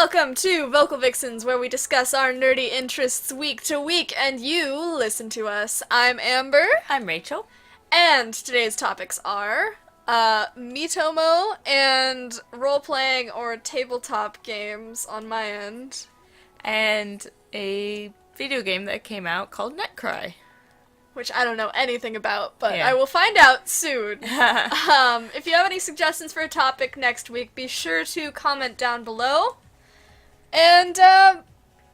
Welcome to VoxelVixens, where we discuss our nerdy interests week to week, and you listen to us. I'm Amber. I'm Rachel. And today's topics are, Miitomo and role-playing or tabletop games on my end. And a video game that came out called Netcry. Which I don't know anything about, but Yeah. I will find out soon. If you have any suggestions for a topic next week, be sure to comment down below. And,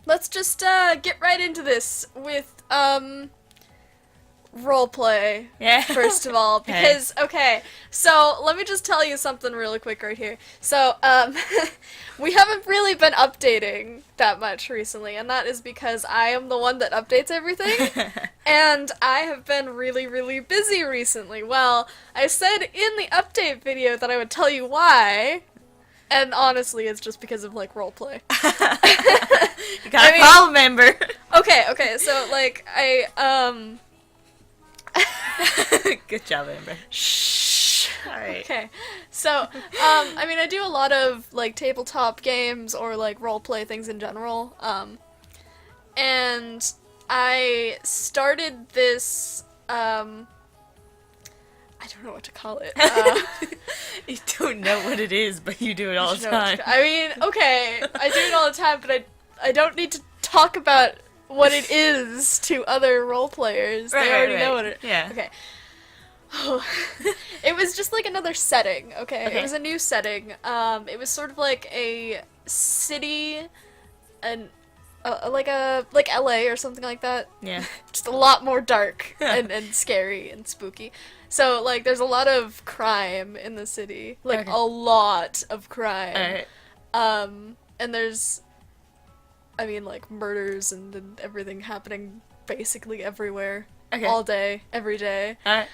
let's just, get right into this with, roleplay, Yeah. first of all, because, okay, so let me just tell you something really quick right here. So, we haven't really been updating that much recently, and that is because I am the one that updates everything, and I have been really, really busy recently. Well, I said in the update video that I would tell you why, and honestly, it's just because of, like, roleplay. You got a problem, Amber. Okay, so, like, Good job, Amber. Shh. Alright. Okay. So, I do a lot of, like, tabletop games or, like, roleplay things in general. And I started this, I don't know what to call it. You don't know what it is, but you do it all the time. Okay, I do it all the time, but I don't need to talk about what it is to other role players. They already know what it is. Yeah. Okay. Oh. It was just like another setting, okay? It was a new setting. It was sort of like a city, and like LA or something like that. Yeah. Just a lot more dark and scary and spooky. So, like, there's a lot of crime in the city. Like, a lot of crime. Alright. And there's, like, murders and everything happening basically everywhere. Okay. All day, every day. Alright.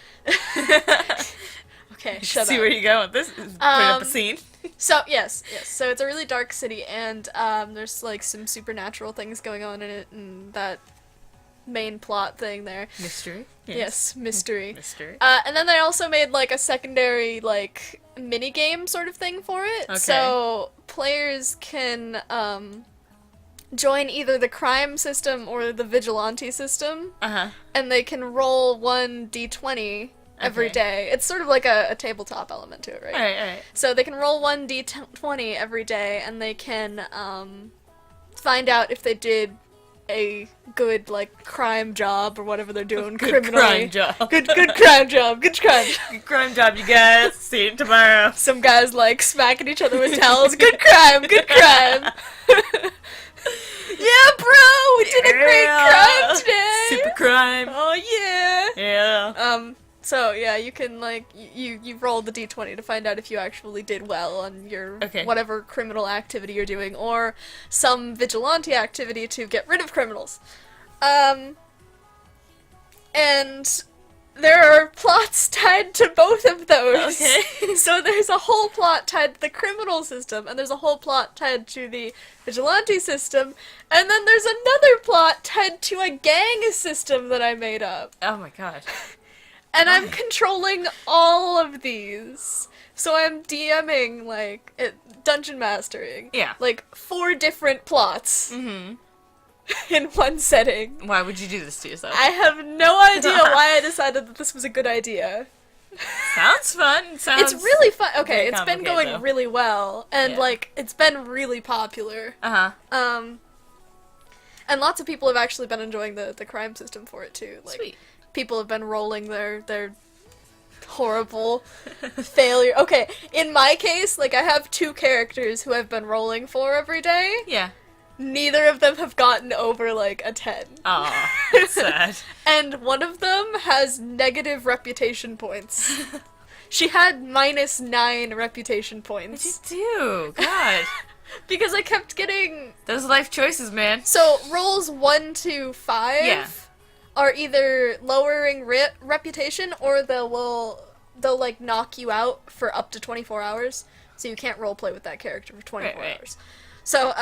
Okay, shut up. See where you go with this. Put up a scene. So, yes. So it's a really dark city, and there's, like, some supernatural things going on in it, and that main plot thing there. Mystery. Yes, mystery. Mystery. And then they also made, like, a secondary, like, mini-game sort of thing for it. Okay. So players can, join either the crime system or the vigilante system. Uh-huh. And they can roll 1d20 every day. It's sort of like a tabletop element to it, right? Alright. So they can roll 1d20 every day, and they can, find out if they did a good, like, crime job or whatever they're doing criminally. Crime job. Good crime job. Good crime. Good crime job, you guys. See you tomorrow. Some guys, like, smacking each other with towels. Good crime. Good crime. Yeah, bro, we did a great crime today. Super crime. Oh yeah. Yeah. So yeah, you can, like, you roll the d20 to find out if you actually did well on your whatever criminal activity you're doing, or some vigilante activity to get rid of criminals. And there are plots tied to both of those. Okay. So there's a whole plot tied to the criminal system, and there's a whole plot tied to the vigilante system, and then there's another plot tied to a gang system that I made up. Oh my god. And I'm controlling all of these. So I'm DMing, like, dungeon mastering. Yeah. Like, 4 different plots. Mm-hmm. In one setting. Why would you do this to yourself? I have no idea why I decided that this was a good idea. Sounds fun. Sounds. It's really fun. Okay, very it's been going though. really well, and like, it's been really popular. Uh-huh. And lots of people have actually been enjoying the crime system for it too. Like, Sweet. people have been rolling their horrible failure. Okay, in my case, like, I have 2 characters who I've been rolling for every day. Yeah. Neither of them have gotten over, like, a 10. Aw, that's sad. And one of them has negative reputation points. She had -9 reputation points. What'd you do? God. Because I kept getting... Those are life choices, man. So, rolls 1 to 5 are either lowering reputation, or they'll, like, knock you out for up to 24 hours. So you can't roleplay with that character for 24 hours. So,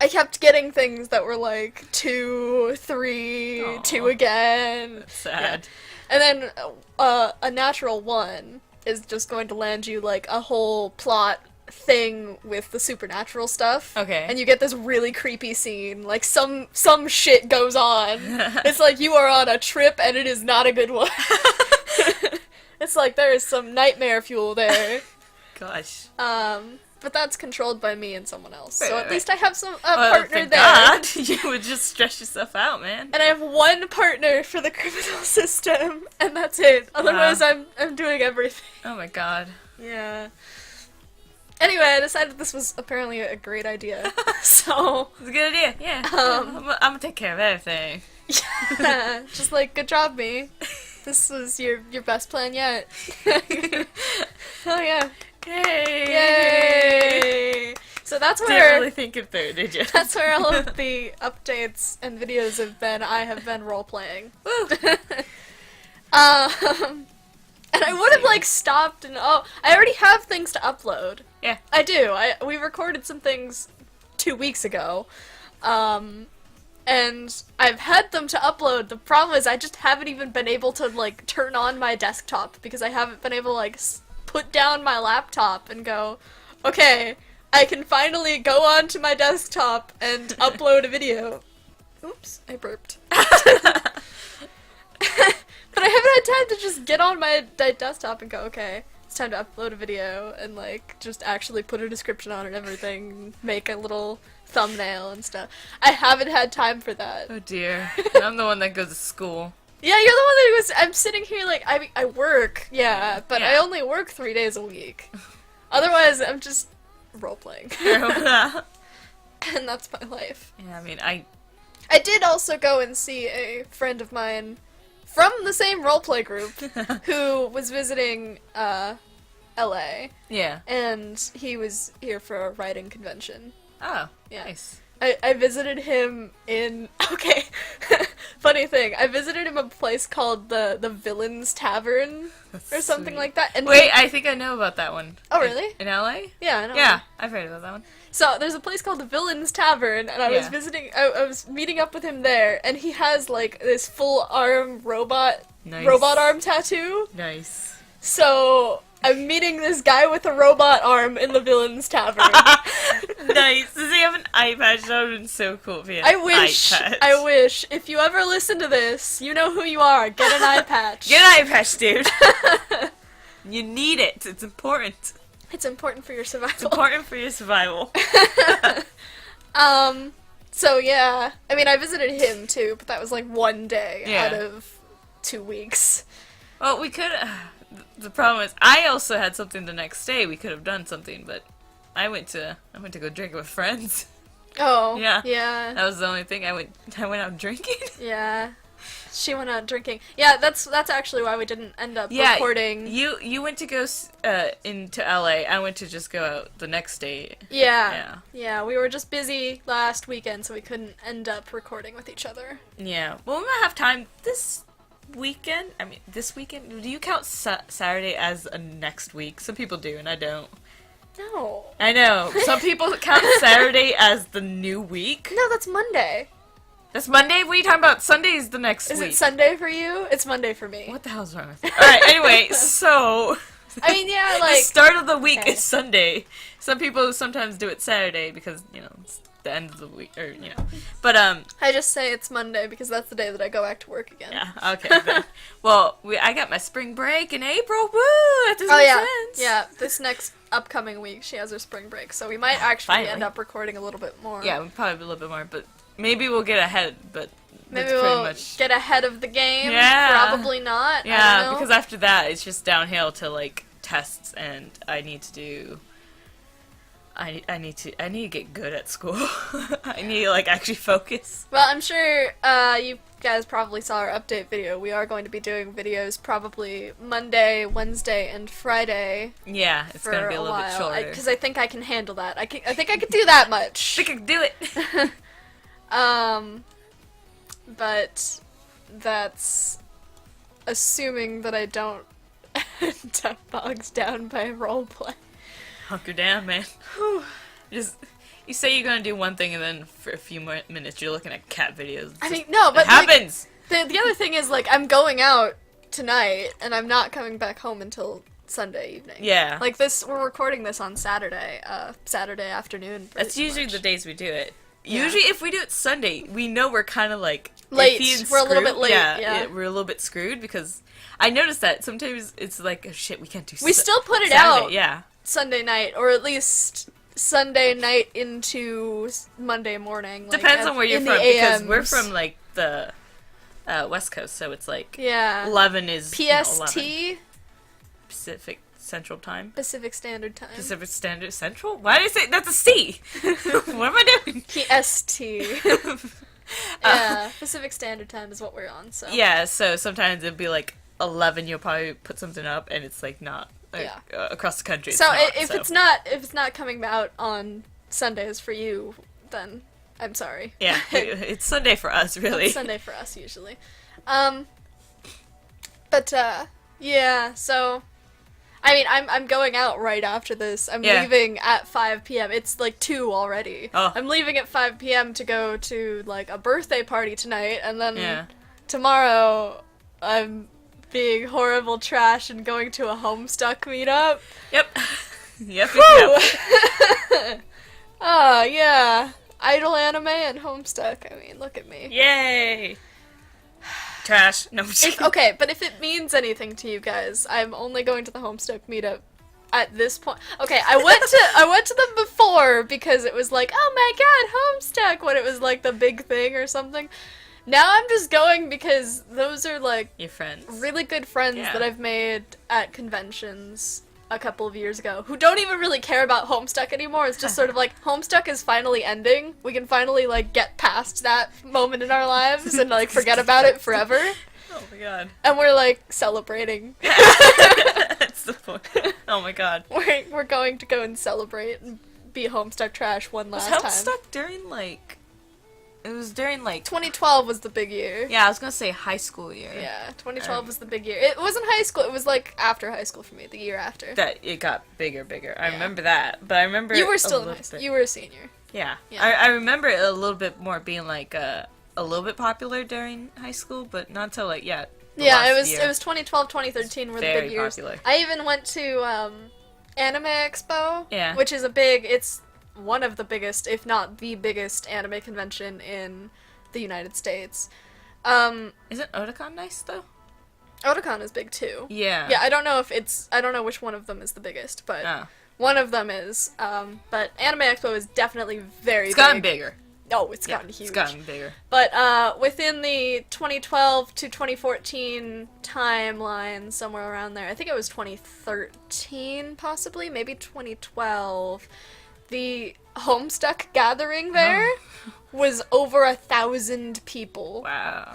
I kept getting things that were like 2, 3, Aww. 2 again. That's sad. Yeah. And then a natural 1 is just going to land you like a whole plot thing with the supernatural stuff. Okay. And you get this really creepy scene. Like, some shit goes on. It's like you are on a trip and it is not a good one. It's like there is some nightmare fuel there. Gosh. But that's controlled by me and someone else. Right, So right, at least I right. have a Well, partner thank there. God. You would just stress yourself out, man. And I have one partner for the criminal system, and that's it. Otherwise, I'm doing everything. Oh my god. Yeah. Anyway, I decided this was apparently a great idea. So, It's a good idea, yeah. I'm gonna take care of everything. yeah, just like, good job, me. This was your best plan yet. Oh yeah. Yay! Yay! So that's Didn't where really think it through, did you? that's where all of the updates and videos have been. I have been role playing. Woo! And I would have like stopped and I already have things to upload. Yeah. I do. We recorded some things 2 weeks ago. And I've had them to upload. The problem is I just haven't even been able to like turn on my desktop because I haven't been able to like put down my laptop and go, okay, I can finally go onto my desktop and upload a video. Oops, I burped. But I haven't had time to just get on my desktop and go, okay, it's time to upload a video and like just actually put a description on it and everything, make a little thumbnail and stuff. I haven't had time for that. Oh dear. I'm the one that goes to school. Yeah, you're the one that was. I'm sitting here like I work, yeah, but I Yeah. only work 3 days a week. Otherwise, I'm just role playing, Yeah, and that's my life. I mean, I did also go and see a friend of mine from the same roleplay group who was visiting LA, yeah. and he was here for a writing convention. Oh, Yeah. nice. I visited him in okay. Funny thing, I visited him a place called the Villens Tavern or something Sweet. like that. And Wait, I think I know about that one. Oh, really? In LA? yeah, I know. Yeah, I've heard about that one. So there's a place called the Villens Tavern, and I was Yeah. visiting. I was meeting up with him there, and he has like this full arm robot Nice. arm tattoo. Nice. So I'm meeting this guy with a robot arm in the Villens Tavern. Nice. Does he have an eye patch? That would have been so cool if he had I an wish. eye patch. I wish. If you ever listen to this, you know who you are. Get an eye patch. Get an eye patch, dude. You need it. It's important. It's important for your survival. It's important for your survival. So yeah, I mean, I visited him too, but that was like 1 day Yeah. out of 2 weeks. Well, we could. The problem is, I also had something the next day. We could have done something, but I went to go drink with friends. Oh, Yeah. yeah, That was the only thing. I went out drinking. yeah. She went out drinking. Yeah, that's actually why we didn't end up recording. You went to go into LA. I went to just go out the next day. Yeah, yeah. We were just busy last weekend, so we couldn't end up recording with each other. Yeah. Well, we might have time this weekend. I mean, this weekend. Do you count Saturday as a next week? Some people do, and I don't. No. I know. Some people count Saturday as the new week. No, that's Monday. That's Monday? What are you talking about? Sunday's the next Is week. it Sunday for you? It's Monday for me. What the hell's wrong with you? Alright, anyway, so... I mean, yeah, the like... start of the week Okay. is Sunday. Some people sometimes do it Saturday because, you know, it's the end of the week, or, you know. But, I just say it's Monday because that's the day that I go back to work again. yeah, okay, then. Well, I got my spring break in April, woo! That doesn't Oh make yeah, sense. yeah. This next upcoming week, she has her spring break, so we might actually Finally. end up recording a little bit more. Yeah, we'll probably be a little bit more, but maybe we'll get ahead, but maybe that's pretty we'll much... get ahead of the game. Yeah. Probably not. I Yeah, don't know. because after that, it's just downhill to, like, tests, and I need to do... I need to get good at school. I need to, like, actually focus. Well, I'm sure you guys probably saw our update video. We are going to be doing videos probably Monday, Wednesday, and Friday Yeah, it's for gonna be a little bit while. shorter. Because I think I can handle that. I think I can do that much. I think I can do it. But that's assuming that I don't end up bogged down by roleplay. Hunker down, man. Just you say you're gonna do one thing, and then for a few more minutes, you're looking at cat videos. I mean, no, but it happens. Like, the other thing is, like, I'm going out tonight, and I'm not coming back home until Sunday evening. Yeah. Like this, we're recording this on Saturday, Saturday afternoon. That's pretty usually much. the days we do it. Yeah. Usually if we do it Sunday, we know we're kind of like Late. iffy and We're a little bit screwed. late, yeah. We're a little bit screwed because I noticed that sometimes it's like, oh shit, we can't do We still put it Saturday. out Yeah. Sunday night, or at least Sunday night into Monday morning. Like, Depends on where you're in from, the because we're AMs. from like the West Coast, so it's like Yeah. 11 is PST, 11. Pacific Central Time. Pacific Standard Time. Pacific Standard Central? Why did I say that's a C? What am I doing? PST. Yeah, Pacific Standard Time is what we're on. So Yeah, so sometimes it'd be like 11. You'll probably put something up, and it's like not like, across the country. So it's not, if it's not coming out on Sundays for you, then I'm sorry. yeah, it's Sunday for us, really. It's Sunday for us usually. But yeah. So, I mean, I'm going out right after this. I'm Yeah. leaving at 5 p.m. It's like 2 already. Oh. I'm leaving at 5 p.m. to go to like a birthday party tonight, and then Yeah. tomorrow I'm being horrible trash and going to a Homestuck meetup. Yep. Yep. Woo! Yep. Oh, yeah. Idle anime and Homestuck. I mean, look at me. Yay. Trash. No, I'm just kidding. Okay, but if it means anything to you guys, I'm only going to the Homestuck meetup at this point. Okay, I went to them before because it was like, oh my god, Homestuck, when it was like the big thing or something. Now I'm just going because those are like Your friends. really good friends Yeah. that I've made at conventions a couple of years ago who don't even really care about Homestuck anymore. It's just sort of like, Homestuck is finally ending. We can finally like get past that moment in our lives and like forget about it forever. Oh my god. And we're like celebrating. That's the point. Oh my god. We're going to go and celebrate and be Homestuck trash one Was last time. Homestuck during like... It was during like... 2012 was the big year. Yeah, I was gonna say high school year. Yeah, 2012 was the big year. It wasn't high school, it was like after high school for me, the year after. That it got bigger. I Yeah. remember that, but I remember You were a still in little high school. bit- You were a senior. Yeah, Yeah. I remember it a little bit more being like a little bit popular during high school, but not until like the Yeah, last year. it was 2012, 2013 were the Very big years. popular. I even went to Anime Expo, Yeah. which is it's one of the biggest, if not the biggest anime convention in the United States. Isn't Otakon nice though? Otakon is big too. Yeah. Yeah, I don't know which one of them is the biggest, but Oh. one of them is. But Anime Expo is definitely very It's gotten big. bigger. Oh, it's Yeah, gotten huge. It's gotten bigger. But within the 2012 to 2014 timeline, somewhere around there, I think it was 2013 possibly, maybe 2012, the Homestuck gathering there was over 1,000 people. Wow.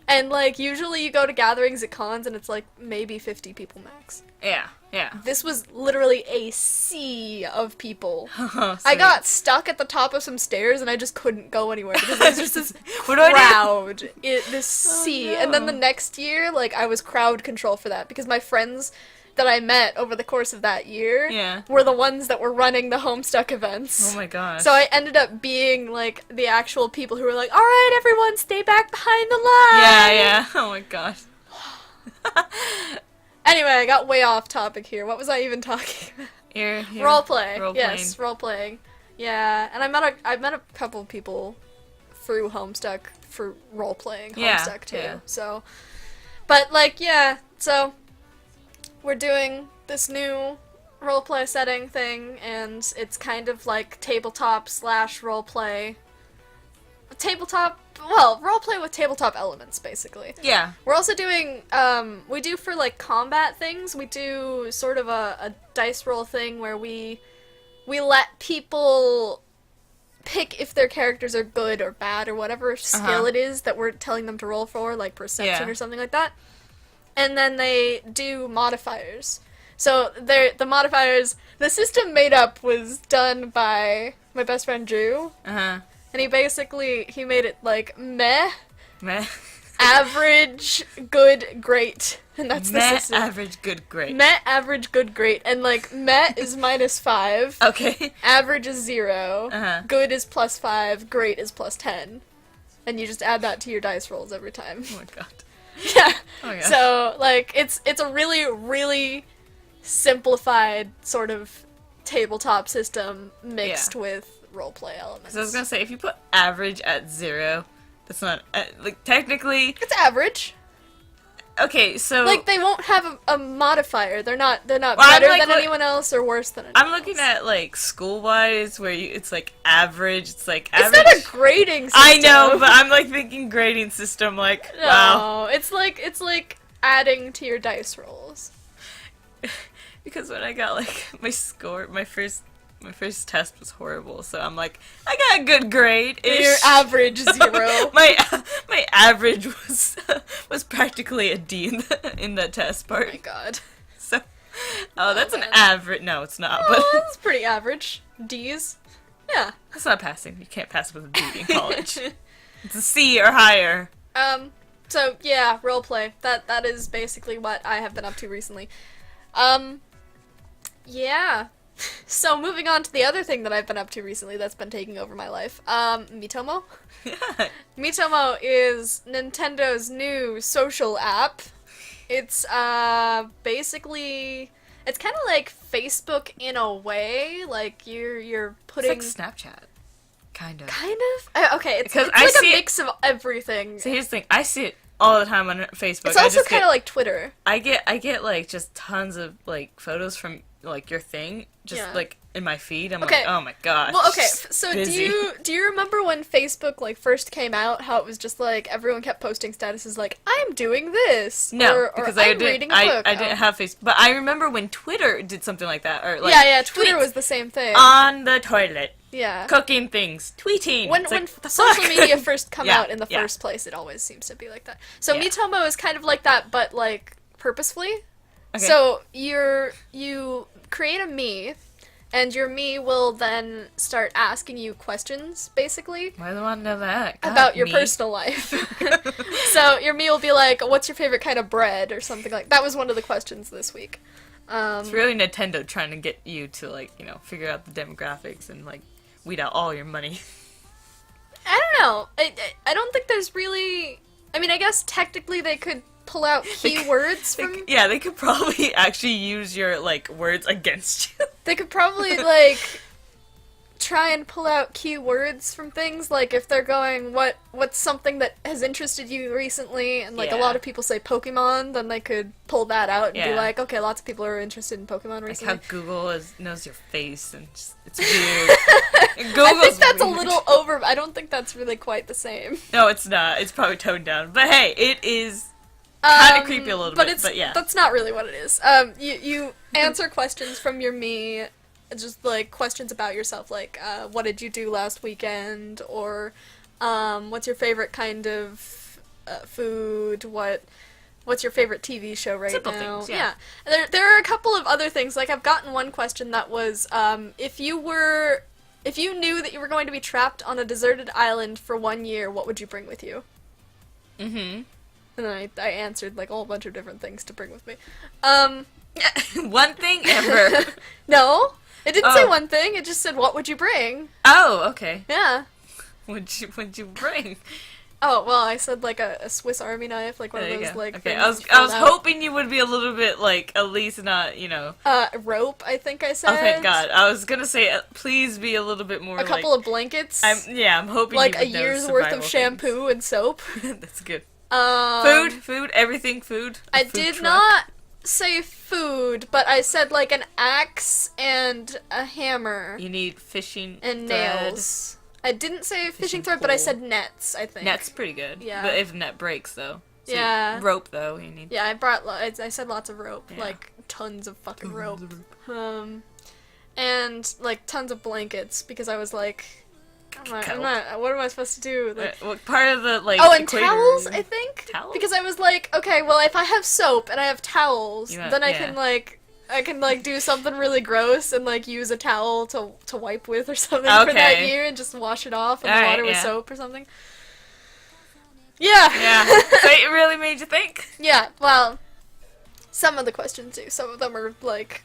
And like usually you go to gatherings at cons and it's like maybe 50 people max. Yeah. Yeah. This was literally a sea of people. I Sweet. got stuck at the top of some stairs and I just couldn't go anywhere because there was just this What do I do? crowd, this sea. no. And then the next year, like, I was crowd control for that because my friends that I met over the course of that year Yeah. were the ones that were running the Homestuck events. Oh my gosh. So I ended up being, like, the actual people who were like, alright, everyone, stay back behind the line! Yeah. Yeah. Oh my gosh. Anyway, I got way off topic here. What was I even talking about? Here. Roleplay. Role-playing. Yes, role-playing. Yeah, and I met a couple of people through Homestuck for role-playing Yeah, Homestuck too. yeah. So, but like, yeah, so we're doing this new roleplay setting thing, and it's kind of like tabletop slash roleplay. Roleplay with tabletop elements, basically. Yeah. We're also doing, we do for, like, combat things, we do sort of a dice roll thing where we let people pick if their characters are good or bad or whatever skill it is that we're telling them to roll for, like perception Yeah. or something like that. And then they do modifiers. So the modifiers, the system made up was done by my best friend Drew. Uh-huh. And he made it like meh, Meh. average, good, great. And that's the Meh, system. average, good, great. Meh, average, good, great. And like meh is -5, Okay. average is 0, Uh-huh. good is +5, great is +10. And you just add that to your dice rolls every time. Oh my god. Yeah. Oh my god. So like it's a really, really simplified sort of tabletop system mixed Yeah. with roleplay elements. So I was gonna say, if you put average at 0, that's not like technically. It's average. Okay, so Like they won't have a modifier. They're not Well, better I'm, like, than anyone else or worse than anyone I'm looking else. at like school wise, where it's like average. It's like It's average. not a grading system. I know, but I'm like thinking grading system. Like no, wow, it's like adding to your dice rolls. because when I got like my score, my first test was horrible. So I'm like, I got a good grade. Your average 0. my average was practically a D in the test Oh my part. god. So, that's an man. average. No, it's not. But Oh, that's pretty average. D's. Yeah. that's not passing. You can't pass with a D in college. It's a C or higher. So yeah, roleplay. That is basically what I have been up to recently. Yeah. So moving on to the other thing that I've been up to recently that's been taking over my life. Miitomo. Yeah. Miitomo is Nintendo's new social app. It's basically it's kind of like Facebook in a way. Like you're putting It's like Snapchat, kind of. okay. It's Because like I a see it- mix of everything. So here's the thing. I see it all the time on Facebook. It's also I just kind of like Twitter. I get like just tons of like photos from like your thing, just Yeah. like in my feed. I'm Okay. like, oh my gosh. Well, okay. just So busy. do you remember when Facebook like first came out? How it was just like everyone kept posting statuses like I'm doing this. No, or because I'm I didn't. reading a book. I didn't have Facebook, but I remember when Twitter did something like that, or like yeah. Twitter tweets was the same thing. on the toilet, yeah. cooking things, tweeting. When It's when like, what the social fuck? media first come Yeah, out in the yeah. first place, it always seems to be like that. So Yeah. Miitomo is kind of like that, but like purposefully. Okay. So you create a me, and your me will then start asking you questions, basically, Why do I want to know that? God, about your me. personal life. So your me will be like, "What's your favorite kind of bread?" or something like that. Was one of the questions this week. It's really Nintendo trying to get you to like figure out the demographics and like weed out all your money. I don't know. I don't think there's really. I mean, I guess technically they could pull out keywords from. They could probably actually use your like words against you. They could probably like try and pull out keywords from things. Like if they're going, what's something that has interested you recently, and like a Yeah. lot of people say Pokemon, then they could pull that out and be Yeah. like, okay, lots of people are interested in Pokemon Like recently. how Google knows your face and just, it's weird. Google's I think that's a weird. little over. I don't think that's really quite the same. No, it's not. It's probably toned down. But hey, it is kind of creepy a little bit. But yeah. That's not really what it is. You answer questions from your me, just like questions about yourself, like what did you do last weekend, or what's your favorite kind of food, what's your favorite TV show right Simple now? things, yeah. There are a couple of other things. Like I've gotten one question that was if you knew that you were going to be trapped on a deserted island for 1 year, what would you bring with you? Mm-hmm. And I answered like a whole bunch of different things to bring with me. One thing ever. No, it didn't say Oh. one thing. It just said, "What would you bring?" Oh, okay. Yeah. What'd you bring? Oh well, I said like a Swiss Army knife, like one There of you those go. like. Okay, things I was that you fold out. hoping you would be a little bit like at least not Rope. I think I said. Oh thank God! I was gonna say please be a little bit more A couple of blankets. I'm hoping like you a would know year's worth survival of shampoo and soap. things. That's good. Food. Everything food. A I food did truck. not say food, but I said like an axe and a hammer You need fishing and thread. nails. I didn't say fishing Fishing thread, but I pole. said nets. I think. Net's pretty good. Yeah. But if net breaks though. So Yeah. Rope though you need. Yeah, I brought. I said lots of rope, Yeah. like tons of fucking rope. Tons of And like tons of blankets because I was like, I'm Kelp. not. What am I supposed to do? Like, What part of the like? oh, and equator towels. are you- I think Towels? because I was like, okay, well, if I have soap and I have towels, You want- then I yeah. can like. I can like do something really gross and like use a towel to wipe with or something for that Okay. year and just wash it off in Alright, water with yeah. soap or something. Yeah. Yeah. So it really made you think. Yeah, well, some of the questions do. Some of them are, like,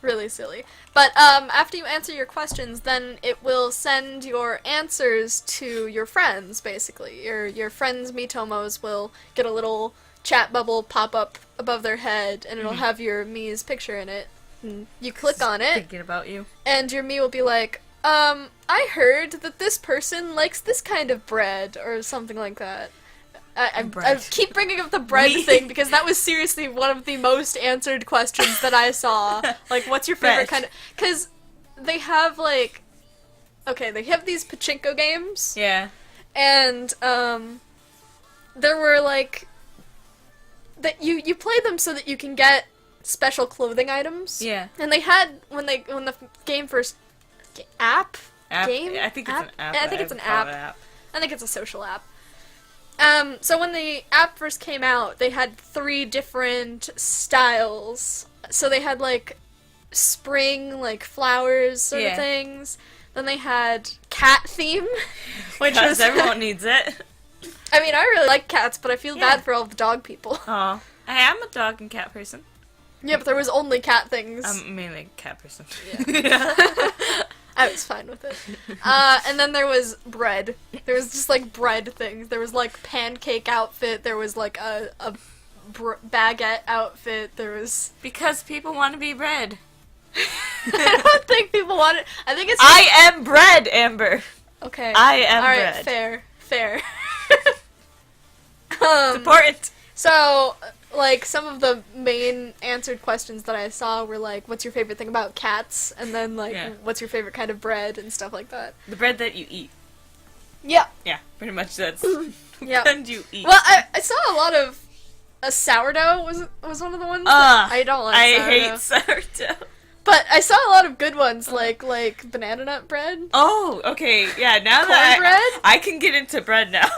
really silly. But, after you answer your questions, then it will send your answers to your friends, basically. Your friends' Miitomos will get a little chat bubble pop up above their head, and it'll Mhm. have your Mii's picture in it. And you click on it, Thinking about you. and your Mii will be like, I heard that this person likes this kind of bread, or something like that. I Bread. keep bringing up the bread thing because that was seriously one of the most answered questions that I saw. Like, what's your favorite Bread. kind of... Because they have, like... Okay, they have these pachinko games, Yeah. and, there were, like... that you play them so that you can get special clothing items. Yeah. And they had, when the game first... App? Game? I think it's an app. I think it's an would call it app. I think it's a social app. So when the app first came out, they had 3 different styles. So they had, like, spring, like, flowers sort of things. Then they had cat theme, which Because was... everyone needs it. I mean, I really like cats, but I feel Yeah. bad for all the dog people. Oh, I am a dog and cat person. Yeah, but there was only cat things. I'm mainly a cat person. Yeah. I was fine with it. And then there was bread. There was just, like, bread things. There was, like, pancake outfit. There was, like, a baguette outfit. There was... Because people want to be bread. I don't think people want it. I think it's... I am bread, Amber. Okay. I am Alright, bread. fair. It's important. So, like, some of the main answered questions that I saw were, like, what's your favorite thing about cats? And then, like, Yeah. what's your favorite kind of bread? And stuff like that. The bread that you eat. Yeah. Yeah, pretty much that's Yeah. what you eat. Well, I saw a lot of... sourdough was one of the ones that I don't like I sourdough. hate sourdough. But I saw a lot of good ones, like banana nut bread. Oh, okay. Yeah, now that Cornbread? I can get into bread now.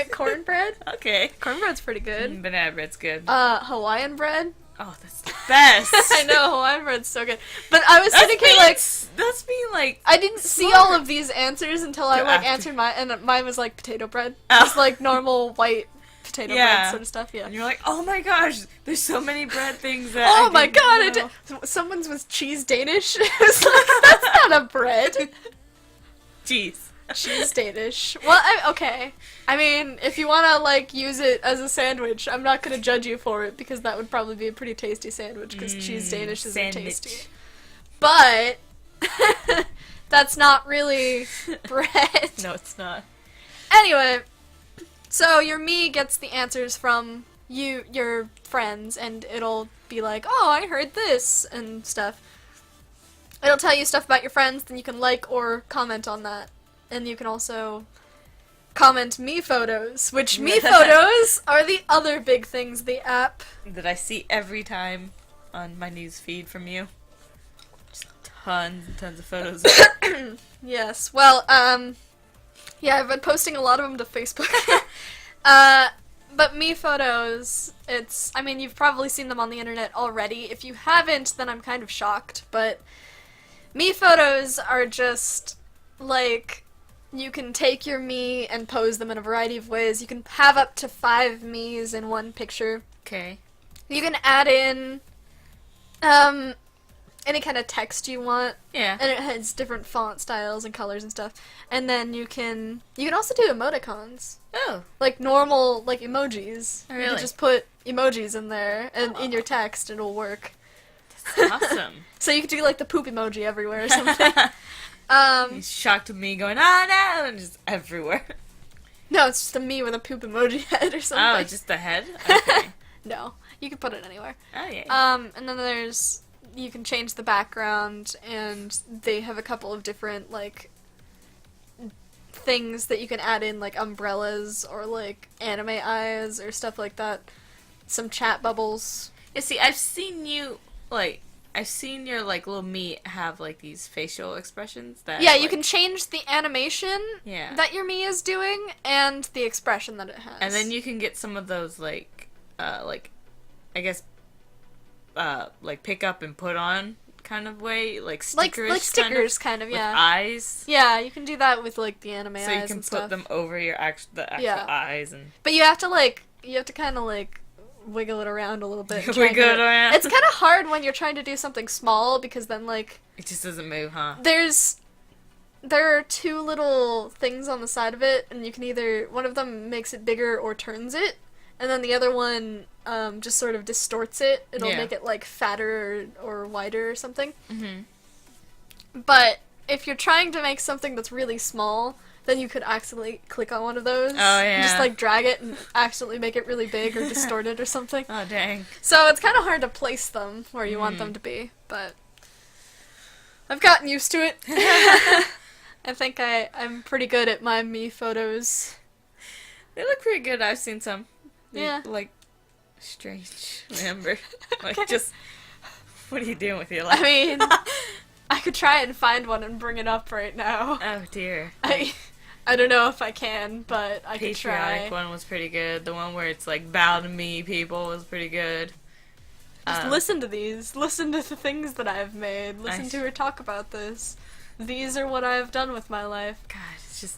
Cornbread? Okay. Cornbread's pretty good. Banana bread's good. Hawaiian bread? Oh, that's the best. I know, Hawaiian bread's so good. But I was That's thinking, being, like... that's being, like... I didn't see smart. all of these answers until I, Till like, after. answered mine, and mine was, like, potato bread. Oh. Just, like, normal white potato Yeah. bread sort of stuff, yeah. And you're like, oh my gosh, there's so many bread things that Oh I my didn't god, know. someone's was cheese Danish. It was like, that's not a bread. Jeez. Cheese Danish. Well, okay. I mean, if you want to, like, use it as a sandwich, I'm not going to judge you for it, because that would probably be a pretty tasty sandwich, because cheese Danish isn't sandwich. tasty. But, that's not really bread. No, it's not. Anyway, so your Mii gets the answers from your friends, and it'll be like, oh, I heard this, and stuff. It'll tell you stuff about your friends, then you can like or comment on that. And you can also comment Mii photos, which Mii photos are the other big things the app. That I see every time on my news feed from you. Just tons and tons of photos. Yes, well, yeah, I've been posting a lot of them to Facebook. But Mii photos, I mean, you've probably seen them on the internet already. If you haven't, then I'm kind of shocked, but Mii photos are just, like, you can take your Mii and pose them in a variety of ways. You can have up to 5 Miis in one picture. Okay. You can add in, any kind of text you want. Yeah. And it has different font styles and colors and stuff. And then you can also do emoticons. Oh. Like normal, like emojis. Oh, You really? can just put emojis in there, and in your text it'll work. That's awesome. So you can do like the poop emoji everywhere or something. He's shocked with me going, oh no, and just everywhere. No, it's just a me with a poop emoji head or something. Oh, just the head? Okay. No, you can put it anywhere. Oh, yeah. And then you can change the background, and they have a couple of different, like, things that you can add in, like umbrellas or, like, anime eyes or stuff like that. Some chat bubbles. Yeah, see, I've seen your, like, little meat have, like, these facial expressions that... Yeah, you like- can change the animation Yeah. that your Mii is doing and the expression that it has. And then you can get some of those, like, I guess, like, pick up and put on kind of way, like stickers. like stickers, kind of, with yeah. eyes. Yeah, you can do that with, like, the anime So eyes you can and put stuff. them over the actual Yeah. eyes and... But you have to kind of, like, wiggle it around a little bit. and try and Wiggle get it around. It's kind of hard when you're trying to do something small, because then, like, It just doesn't move, huh? there are 2 little things on the side of it, and you can either, one of them makes it bigger or turns it, and then the other one just sort of distorts it. It'll Yeah. make it like fatter or wider or something. Mm-hmm. But if you're trying to make something that's really small, then you could accidentally click on one of those. Oh, yeah. And just like drag it and accidentally make it really big or distort it or something. Oh, dang. So it's kind of hard to place them where you want them to be, but I've gotten used to it. I think I'm pretty good at my me photos. They look pretty good. I've seen some. Yeah. Like, strange. Remember? Like, just, what are you doing with your life? I mean, I could try and find one and bring it up right now. Oh, dear. I don't know if I can, but I could try. Patriotic one was pretty good. The one where it's like, bow to me, people, was pretty good. Just listen to these. Listen to the things that I've made. Listen to her talk about this. These are what I've done with my life. God, it's just...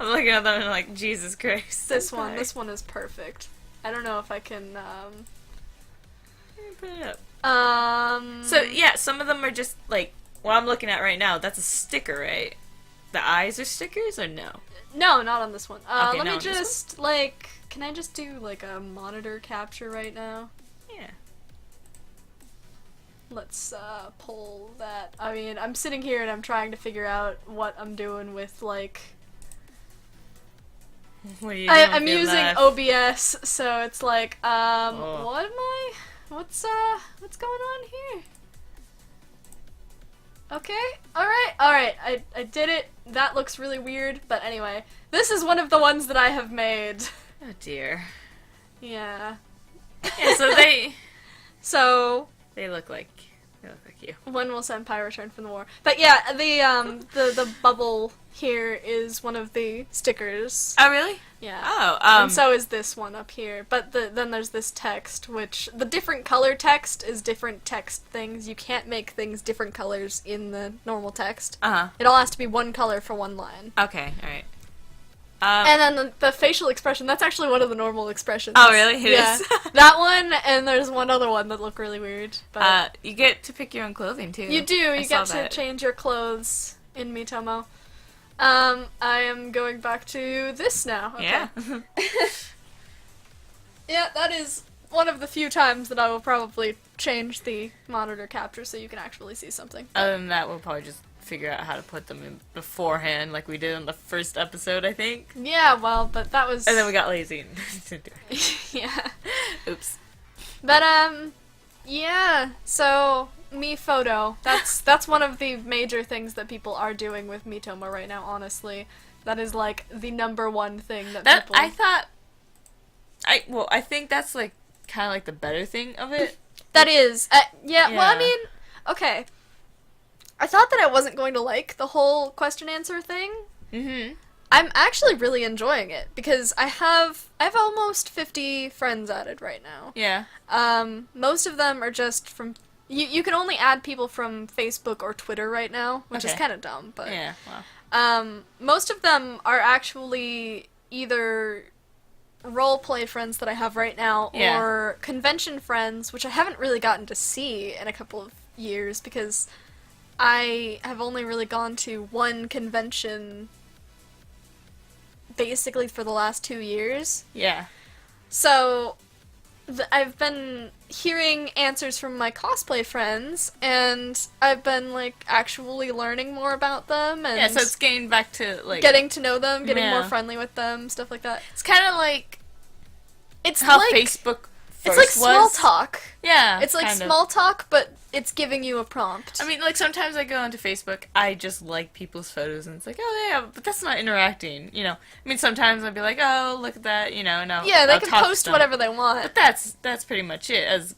I'm looking at them and I'm like, Jesus Christ. This one is perfect. I don't know if I can, Put it up. So, So, yeah, some of them are just, like, what I'm looking at right now, that's a sticker, right? The eyes are stickers, or no? no, not on this one. Okay, Let not me on this just, like, can I just do, like, a monitor capture right now? Yeah. Let's, pull that. I mean, I'm sitting here and I'm trying to figure out what I'm doing with, like... What are you doing I'm with your using life? OBS, so it's like, Oh. what am I? What's going on here? Okay, alright, I did it. That looks really weird, but anyway. This is one of the ones that I have made. Oh, dear. Yeah. Yeah, so So, they look like you. when will Senpai return from the war? But yeah, the bubble here is one of the stickers. Oh, really? Yeah. Oh, And so is this one up here. But then there's this text, which the different color text is different text things. You can't make things different colors in the normal text. Uh-huh. It all has to be one color for one line. Okay, alright. And then the facial expression, that's actually one of the normal expressions. Oh, really? It Yeah. is? That one, and there's one other one that look really weird. But You get to pick your own clothing, too. you do, I you saw get to that. change your clothes in Miitomo. I am going back to this now. Okay. Yeah. Yeah, that is one of the few times that I will probably change the monitor capture so you can actually see something. Other than that, we'll probably just figure out how to put them in beforehand, like we did in the first episode, I think. Yeah, well, but that was... And then we got lazy and didn't do it. Yeah. Oops. But, yeah, so, me photo. That's one of the major things that people are doing with Miitomo right now, honestly. That is, like, the number one thing that people... I think that's, like, kind of like the better thing of it. That is. Yeah, well, I Yeah. mean, okay. I thought that I wasn't going to like the whole question-answer thing. Mm-hmm. I'm actually really enjoying it, because I have almost 50 friends added right now. Yeah. Most of them are just from... You can only add people from Facebook or Twitter right now, which is Okay. kind of dumb, but... Yeah, wow. Most of them are actually either roleplay friends that I have right now, Yeah. or convention friends, which I haven't really gotten to see in a couple of years, because I have only really gone to one convention basically for the last 2 years. Yeah. So, I've been hearing answers from my cosplay friends, and I've been, like, actually learning more about them, and Yeah, so it's getting back to, like... getting to know them, getting more Yeah. friendly with them, stuff like that. It's kind of like It's how like Facebook it's first like small was. talk. Yeah. It's like kind of. small talk, but it's giving you a prompt. I mean, like, sometimes I go onto Facebook, I just like people's photos, and it's like, oh, yeah, but that's not interacting, you know? I mean, sometimes I'll be like, oh, look at that, you know, and yeah, they I'll can talk to post them. whatever they want. But that's pretty much it, as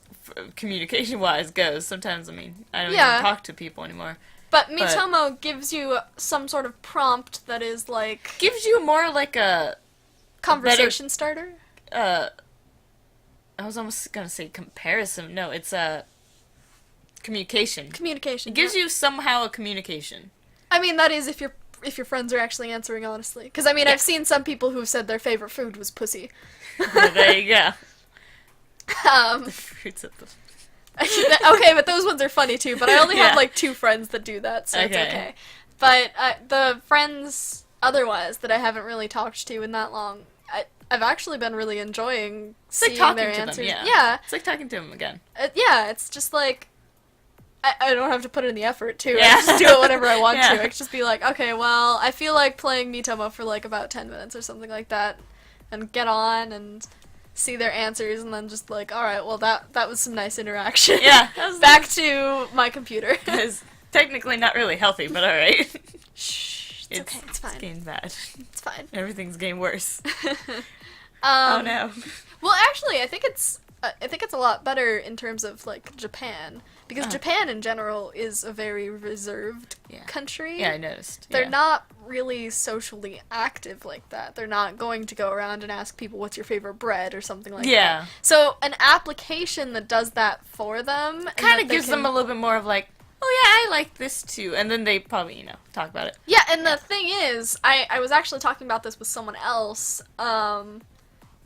communication-wise goes. Sometimes, I mean, I don't Yeah. even talk to people anymore. But Miitomo gives you some sort of prompt that is like Gives you more like a, conversation starter. I was almost gonna say comparison. No, it's a communication. Communication. It gives yeah. you somehow a communication. I mean, that is if your friends are actually answering honestly. Because I mean, Yeah. I've seen some people who've said their favorite food was pussy. Well, there you go. The fruits of the... Okay, but those ones are funny too. But I only have Yeah. like 2 friends that do that, so it's Okay. okay. But the friends otherwise that I haven't really talked to in that long, I've actually been really enjoying It's like seeing talking their to answers. them, yeah. Yeah, It's like talking to them again. yeah, it's just like I don't have to put in the effort too. Yeah. I just do it whenever I want Yeah. to. I can just be like, okay, well, I feel like playing Miitomo for like about 10 minutes or something like that, and get on and see their answers, and then just like, all right, well, that was some nice interaction. Yeah. That was Back to my computer. It's technically not really healthy, but alright. Shh, it's okay, it's fine. It's getting bad. It's fine. Everything's getting worse. Oh no. Well, actually, I think it's a lot better in terms of like Japan, because Japan in general is a very reserved country. Yeah, I noticed. They're not really socially active like that. They're not going to go around and ask people what's your favorite bread or something like that. So an application that does that for them kind of gives them a little bit more of like, oh yeah, I like this too, and then they probably, talk about it. Yeah, and the thing is, I was actually talking about this with someone else.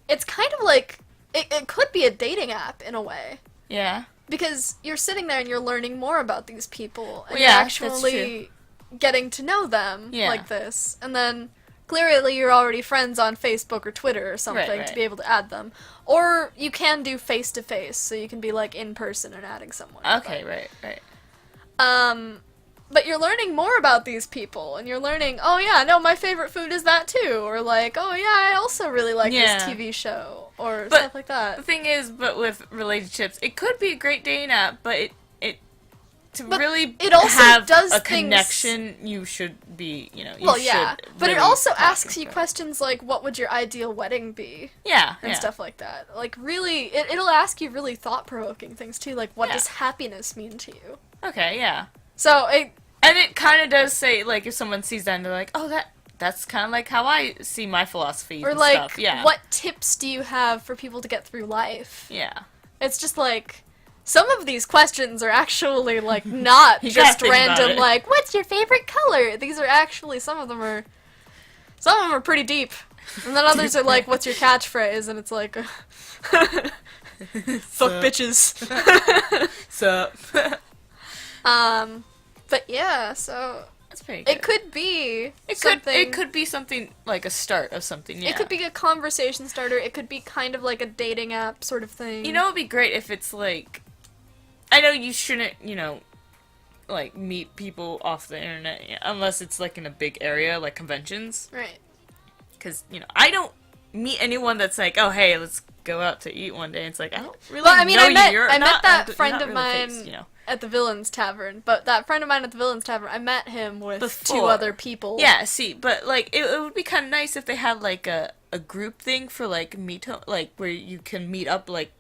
It's kind of like it could be a dating app in a way. Yeah. Because you're sitting there and you're learning more about these people, and Well, yeah, you're actually getting to know them like this. And then clearly you're already friends on Facebook or Twitter or something to be able to add them. Or you can do face-to-face, so you can be like in person and adding someone. Okay, right. But you're learning more about these people, and you're learning, oh yeah, no, my favorite food is that too, or like, oh yeah, I also really like this TV show, or stuff like that. The thing is, but with relationships, it could be a great dating app, but it also have does a connection, you should be, you well, should yeah, but really it also talk asks you about it. questions like, what would your ideal wedding be? Yeah, and stuff like that. Like, really, it'll ask you really thought-provoking things too, like, what does happiness mean to you? Okay, yeah. So, and it kind of does say, like, if someone sees that and they're like, oh, that's kind of like how I see my philosophy and like, stuff. Yeah. What tips do you have for people to get through life? Yeah. It's just like, some of these questions are actually, like, not just random, like, what's your favorite color? These are actually, some of them are pretty deep. And then others are like, what's your catchphrase? And it's like, fuck bitches. Sup. But yeah, so that's pretty good. it could be It could be something like a start of something. Yeah. It could be a conversation starter. It could be kind of like a dating app sort of thing. You know, it'd be great if it's like, I know you shouldn't, like meet people off the internet unless it's like in a big area like conventions. Right. Because I don't meet anyone that's like, oh hey, let's go out to eat one day. It's like I don't really know you. I met that friend of mine face, at the Villains Tavern, but that friend of mine at the Villains Tavern, I met him with Before. 2 other people. Yeah, see, but like it would be kind of nice if they had like a group thing for like Miitomo, like where you can meet up, like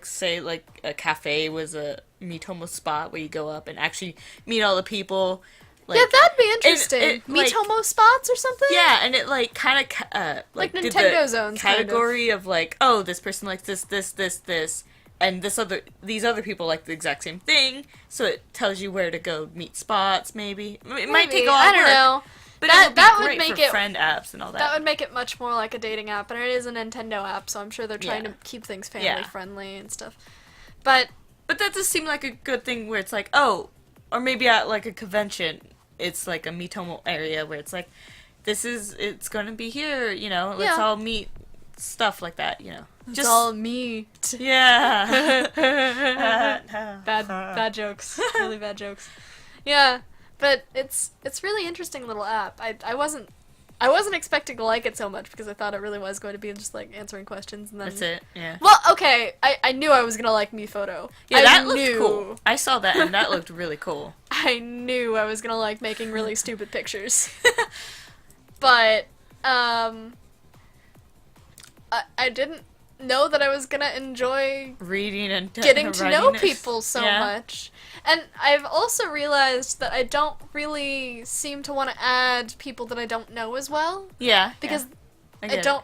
say like a cafe was a Miitomo spot where you go up and actually meet all the people. Like, yeah, that'd be interesting. Like, Miitomo spots or something? Yeah, and it like kind of like did Nintendo the zones category of like, oh, this person likes this, and these other people like the exact same thing, so it tells you where to go meet spots. Maybe it might take a lot of work. I don't know. But that would would be make great for it friend apps and all that. That would make it much more like a dating app, and it is a Nintendo app, so I'm sure they're trying to keep things family friendly and stuff. But that does seem like a good thing where it's like, oh, or maybe at like a convention, it's like a Miitomo area where it's like, it's gonna be here, let's all meet, stuff like that, It's all me. Yeah. Bad jokes. Really bad jokes. Yeah, but it's really interesting little app. I wasn't expecting to like it so much because I thought it really was going to be just like answering questions and then that's it. Yeah. Well, okay, I knew I was gonna like Miitomo. Yeah, that looked cool. I saw that and that looked really cool. I knew I was gonna like making really stupid pictures. But I didn't know that I was gonna enjoy reading and getting to know people so much. And I've also realized that I don't really seem to want to add people that I don't know as well. Yeah. Because I don't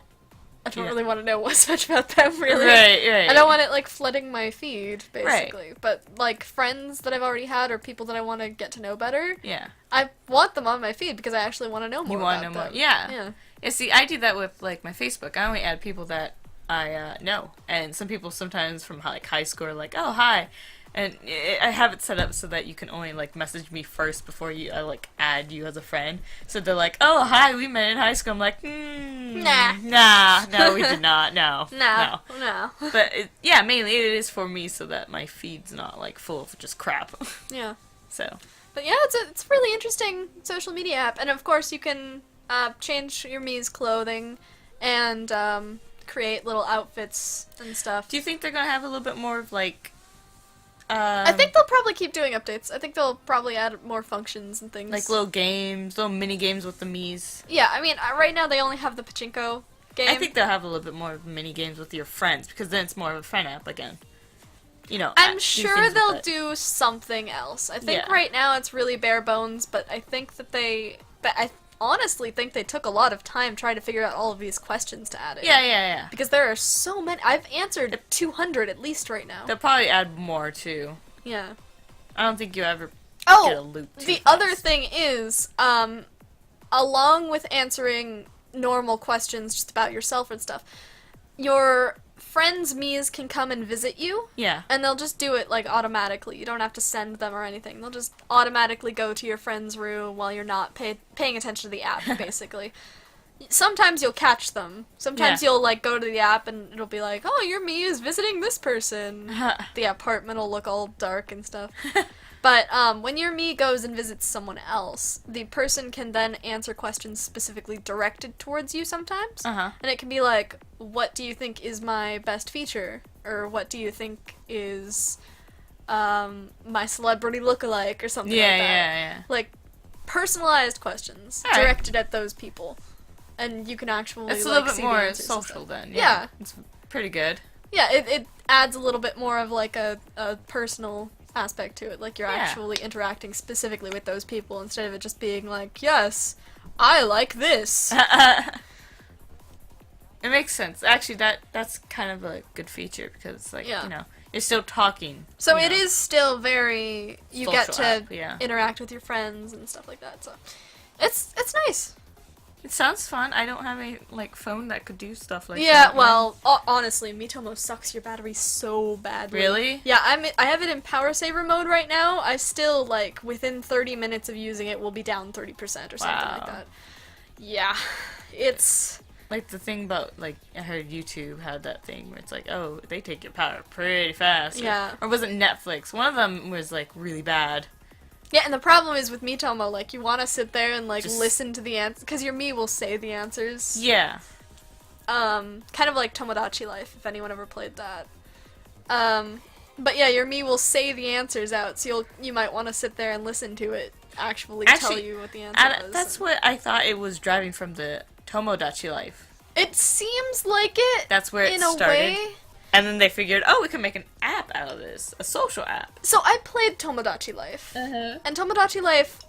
really want to know as much about them, really. Right. I don't want it, like, flooding my feed, basically. Right. But, like, friends that I've already had or people that I want to get to know better, yeah, I want them on my feed because I actually want to know more about them. Yeah. Yeah, see, I do that with, like, my Facebook. I only add people that I know. And some people sometimes from, like, high school are like, oh, hi. And I have it set up so that you can only, like, message me first before I, like, add you as a friend. So they're like, oh, hi, we met in high school. I'm like, no, we did not, no. No. But, yeah, mainly it is for me so that my feed's not, like, full of just crap. Yeah. So. But yeah, it's a really interesting social media app. And of course you can change your Mii's clothing and create little outfits and stuff. Do you think they're gonna have a little bit more of, like, I think they'll probably keep doing updates. I think they'll probably add more functions and things. like little games, little mini games with the Miis? Yeah, I mean, right now they only have the pachinko game. I think they'll have a little bit more mini games with your friends, because then it's more of a friend app again. You know, I'm do sure things with they'll it. do something else. I think Yeah. right now it's really bare bones, but I think that I honestly think they took a lot of time trying to figure out all of these questions to add in. Yeah. Because there are so many. I've answered 200 at least right now. They'll probably add more, too. Yeah. I don't think you ever get a Oh, loop too the fast. other thing is, along with answering normal questions just about yourself and stuff, your friends' Miis can come and visit you. Yeah. And they'll just do it, like, automatically. You don't have to send them or anything. They'll just automatically go to your friend's room while you're not paying attention to the app, basically. Sometimes you'll catch them. Sometimes Yeah. you'll, like, go to the app and it'll be like, oh, your Mii is visiting this person. The apartment will look all dark and stuff. But when your Mii goes and visits someone else, the person can then answer questions specifically directed towards you sometimes. Uh-huh. And it can be like, what do you think is my best feature? Or what do you think is my celebrity lookalike? Or something like that. Yeah. Like, personalized questions Alright. directed at those people. And you can actually, It's a like, little bit see the more answers and social stuff. then. Yeah. It's pretty good. Yeah, it adds a little bit more of, like, a personal aspect to it. Like, you're Yeah. actually interacting specifically with those people instead of it just being like, yes, I like this. It makes sense. Actually, that's kind of a good feature because, like, Yeah. you know, you're still talking. So you it know. is still very, you get Social to app, yeah. interact with your friends and stuff like that, so it's nice. It sounds fun. I don't have a, like, phone that could do stuff like Yeah, that. well, honestly, Miitomo sucks your battery so badly. Really? Yeah, I have it in power saver mode right now. I still, like, within 30 minutes of using it, will be down 30% or something like Wow. that. Yeah, it's... Like, the thing about, like, I heard YouTube had that thing where it's like, oh, they take your power pretty fast. Yeah. Or was it Netflix? One of them was, like, really bad. Yeah, and the problem is with Miitomo, like, you want to sit there and, like, Just- listen to the answers, because your Mii will say the answers. Yeah. Kind of like Tomodachi Life, if anyone ever played that. But yeah, your Mii will say the answers out, so you might want to sit there and listen to it tell Actually, you what the answer is. That's what I thought it was driving from the Tomodachi Life. It seems like it. That's where it in started. a way. And then they figured, oh, we can make an app out of this. A social app. So I played Tomodachi Life, Uh-huh. and Tomodachi Life,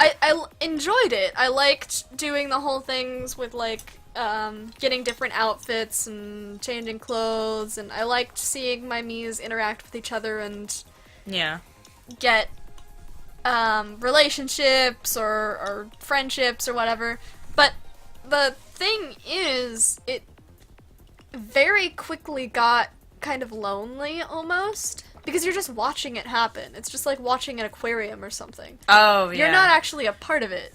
I enjoyed it. I liked doing the whole things with, like, getting different outfits and changing clothes, and I liked seeing my Miis interact with each other and Yeah. get relationships or friendships or whatever. But the thing is, it very quickly got kind of lonely almost. Because you're just watching it happen. It's just like watching an aquarium or something. Oh, yeah. You're not actually a part of it.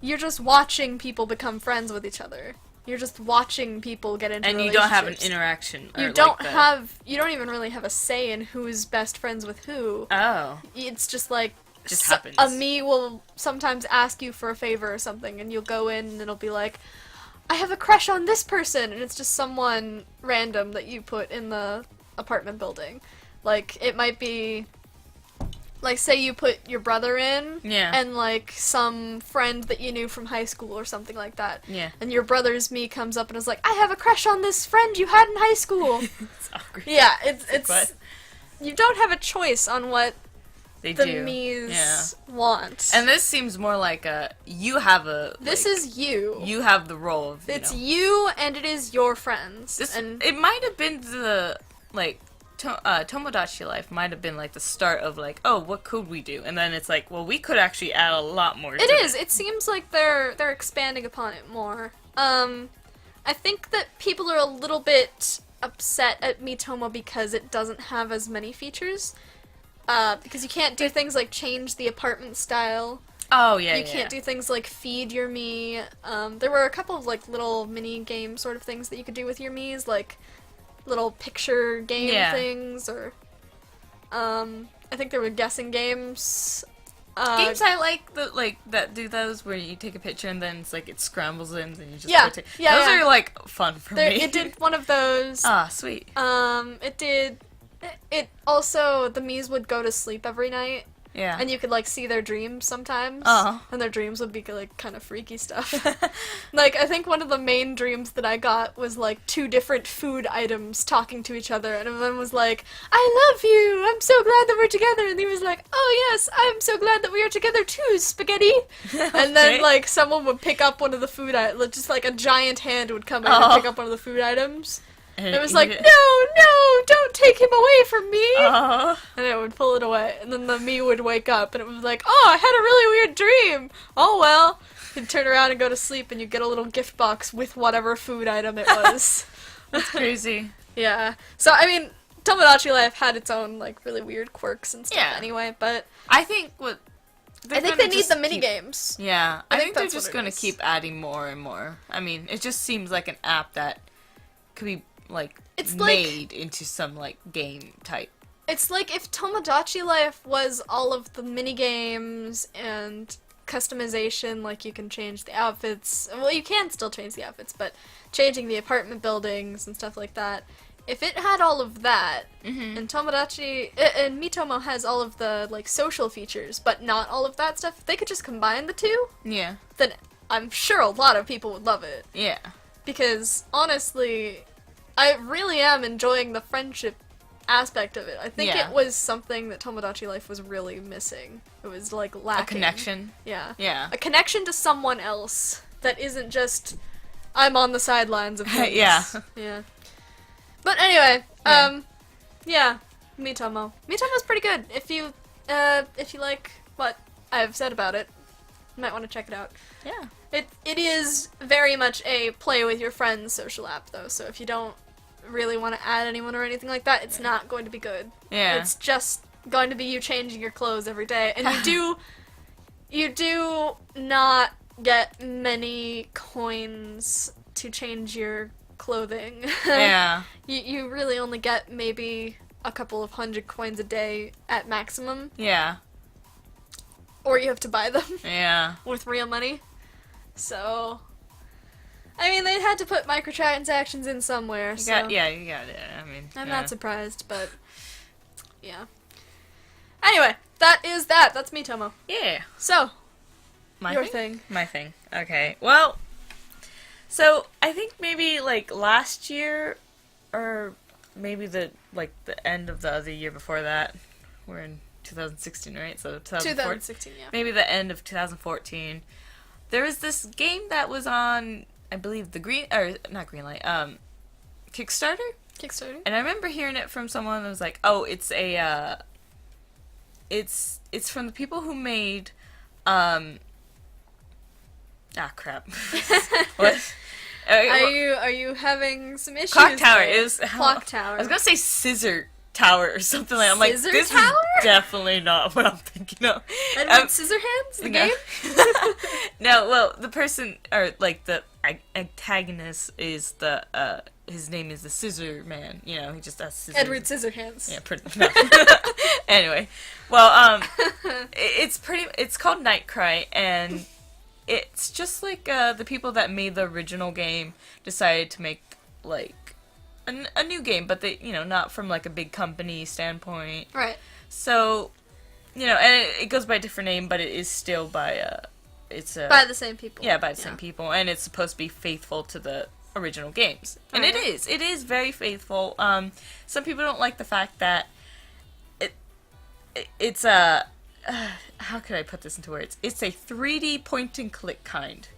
You're just watching people become friends with each other. You're just watching people get into And you don't have an relationships. interaction. Or You don't even really have a say in who's best friends with who. Oh. It's just like Just happens. a Mii will sometimes ask you for a favor or something, and you'll go in and it'll be like, I have a crush on this person, and it's just someone random that you put in the apartment building. Like, it might be, like, say you put your brother in, Yeah. and, like, some friend that you knew from high school or something like that. Yeah. And your brother's Mii comes up and is like, I have a crush on this friend you had in high school. It's awkward. Yeah, it's What? you don't have a choice on what They the do. Mii's Yeah. want. And this seems more like you have a... This like, is you. You have the role of, It's know. you, and it is your friends. This, and it might have been the, like, Tomodachi Life might have been, like, the start of, like, oh, what could we do? And then it's like, well, we could actually add a lot more to it is. It seems like they're expanding upon it more. I think that people are a little bit upset at Miitomo because it doesn't have as many features. Because you can't do things like change the apartment style. Oh, yeah, You can't do things like feed your Mii. There were a couple of like little mini game sort of things that you could do with your Miis, like little picture game things, or I think there were guessing games. Games I like that do those where you take a picture and then it's like it scrambles in and you just those are like fun for me. It did one of those. Ah, sweet. It also, the Miis would go to sleep every night. Yeah. And you could, like, see their dreams sometimes. Uh-huh. And their dreams would be, like, kind of freaky stuff. Like, I think one of the main dreams that I got was, like, 2 different food items talking to each other. And one was like, I love you! I'm so glad that we're together! And he was like, oh yes, I'm so glad that we are together too, spaghetti! And then, like, someone would pick up one of the food items, just, like, a giant hand would come in and pick up one of the food items. And it was like, no, don't take him away from me! And it would pull it away. And then the Mii would wake up, and it was like, oh, I had a really weird dream! Oh well. You'd turn around and go to sleep, and you'd get a little gift box with whatever food item it was. That's crazy. Yeah. So, I mean, Tomodachi Life had its own, like, really weird quirks and stuff anyway, but... I think they need the minigames. Yeah. I think they're just going to keep adding more and more. I mean, it just seems like an app that could be like made into some like game type. It's like if Tomodachi Life was all of the mini games and customization, like you can change the outfits. Well, you can still change the outfits, but changing the apartment buildings and stuff like that. If it had all of that, and Tomodachi and Miitomo has all of the like social features, but not all of that stuff, if they could just combine the two. Yeah. Then I'm sure a lot of people would love it. Yeah. Because honestly, I really am enjoying the friendship aspect of it. I think it was something that Tomodachi Life was really missing. It was, like, lacking. A connection? Yeah. Yeah. A connection to someone else that isn't just, I'm on the sidelines of things. Yeah. Yeah. But anyway, Miitomo. Miitomo's pretty good. If you like what I've said about it, you might want to check it out. Yeah. It is very much a play with your friends social app, though, so if you don't really want to add anyone or anything like that, it's not going to be good. Yeah. It's just going to be you changing your clothes every day, and you do not get many coins to change your clothing. Yeah. You really only get maybe a couple of 100 coins a day at maximum. Yeah. Or you have to buy them. Yeah. With real money. So, I mean, they had to put microtransactions in somewhere, you got it. I mean, I'm not surprised, but yeah. Anyway, that's Miitomo. Yeah. So, My thing. Okay. Well, so I think maybe like last year, or maybe the end of the other year before that. We're in 2016, right? So 2016, yeah. Maybe the end of 2014. There was this game that was on, I believe, Kickstarter? Kickstarter? And I remember hearing it from someone that was like, oh, it's a, it's from the people who made, crap. What? Are you having some issues? Clock Tower. There? It was, Clock Tower. I was gonna say Scissor Tower or something like that. I'm like, Scissor this Tower? is definitely not what I'm thinking of. Edward Scissorhands? The game? No, well, the person, or like the antagonist is his name is the Scissor Man. You know, he just has scissors. Edward Scissorhands. Yeah, no. Anyway, well, it's called Nightcry, and it's just like the people that made the original game decided to make like a new game, but they, not from like a big company standpoint. Right. So, and it goes by a different name, but it is still by by the same people. Yeah, by the same people, and it's supposed to be faithful to the original games, and it is. It is very faithful. Some people don't like the fact that it's a how could I put this into words? It's a 3D point and click kind.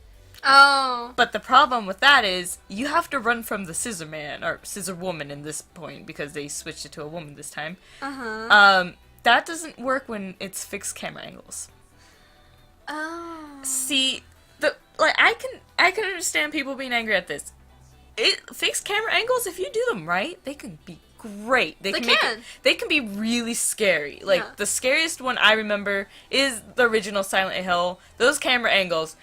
Oh. But the problem with that is you have to run from the Scissor Man or Scissor Woman in this point because they switched it to a woman this time. That doesn't work when it's fixed camera angles. Oh. See, I can understand people being angry at this. Fixed camera angles, if you do them right, they can be great. They can. They can be really scary. Like, Yeah. the scariest one I remember is the original Silent Hill. Those camera angles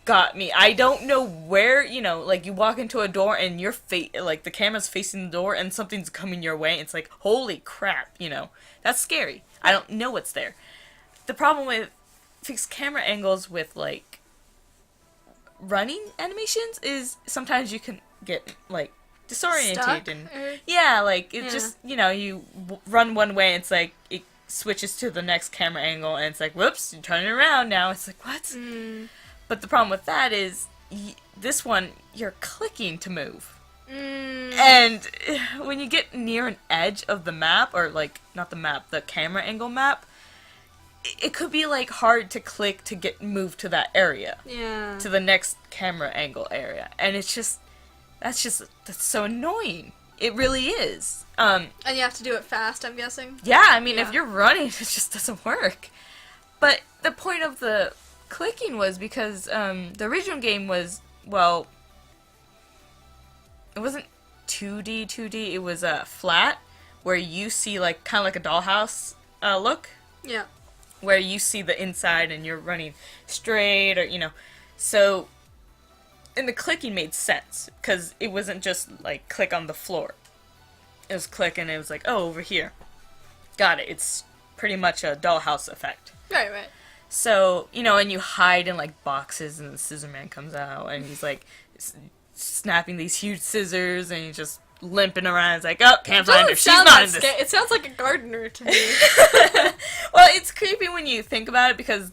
got me. I don't know where, like, you walk into a door and like, the camera's facing the door and something's coming your way. It's like, holy crap, That's scary. I don't know what's there. The problem with fixed camera angles with, like, running animations is sometimes you can get, like, disoriented. Stuck, and or... Yeah, like, it just, you run one way and it's like, it switches to the next camera angle and it's like, whoops, you're turning around now. It's like, what? But the problem with that is, this one, you're clicking to move. And when you get near an edge of the map, or, like, not the map, the camera angle map, it could be, like, hard to click to get moved to that area. Yeah. To the next camera angle area. And that's so annoying. It really is. And you have to do it fast, I'm guessing? Yeah, I mean, if you're running, it just doesn't work. But the point of the clicking was because the original game was, well, it wasn't 2D, it was flat, where you see, like, kind of like a dollhouse look. Yeah. Where you see the inside and you're running straight, or, so, and the clicking made sense, because it wasn't just, like, click on the floor. It was click and it was like, oh, over here. Got it. It's pretty much a dollhouse effect. Right. So, and you hide in, like, boxes, and the scissor man comes out, and he's, like, snapping these huge scissors, and he's just limping around. It's like, oh, can't find her. She's not in this. It sounds like a gardener to me. Well, it's creepy when you think about it, because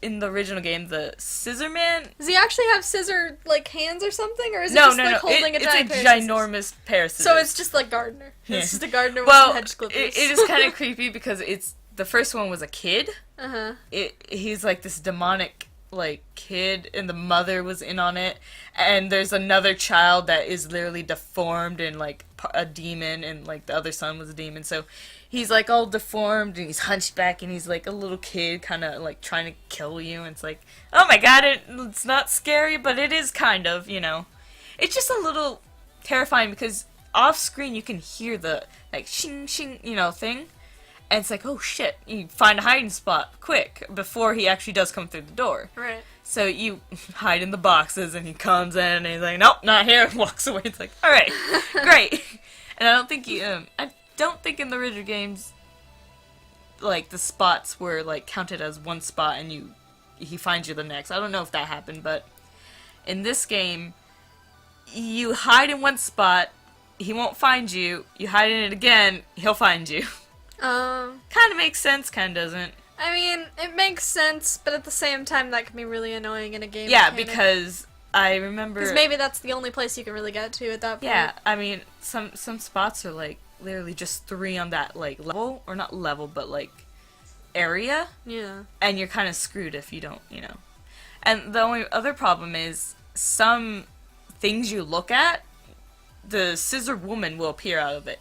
in the original game, the scissor man... Does he actually have scissor, like, hands or something? Or is it no, just, like, holding a giant pair of scissors? Ginormous pair of scissors. So it's just like gardener. Yeah. It's just a gardener with some hedge clippers. It is kind of creepy, because the first one was a kid. Uh-huh. He's like this demonic, like, kid, and the mother was in on it, and there's another child that is literally deformed and, like, a demon, and, like, the other son was a demon, so he's, like, all deformed, and he's hunchback, and he's, like, a little kid, kind of, like, trying to kill you, and it's like, oh my god, it's not scary, but it is kind of, It's just a little terrifying, because off-screen you can hear the, like, shing, shing, thing. And it's like, oh shit, you find a hiding spot, quick, before he actually does come through the door. Right. So you hide in the boxes, and he comes in, and he's like, nope, not here, and walks away. It's like, alright, great. And I don't think in the original games, like, the spots were, like, counted as one spot, and he finds you the next. I don't know if that happened, but in this game, you hide in one spot, he won't find you, you hide in it again, he'll find you. Kind of makes sense, kind of doesn't. I mean, it makes sense, but at the same time, that can be really annoying in a game. Yeah, because I remember... Because maybe that's the only place you can really get to at that point. Yeah, I mean, some spots are, like, literally just 3 on that, like, level, or not level, but, like, area. Yeah. And you're kind of screwed if you don't, And the only other problem is, some things you look at, the scissor woman will appear out of it,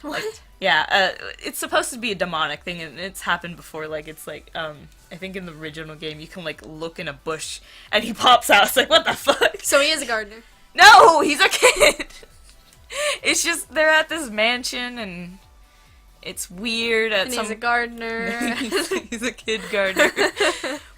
What? Like, yeah, it's supposed to be a demonic thing, and it's happened before. Like, it's like, I think in the original game, you can, like, look in a bush, and he pops out. It's like, what the fuck? So he is a gardener. No, he's a kid! It's just, they're at this mansion, and it's weird. He's a gardener. He's a kid gardener.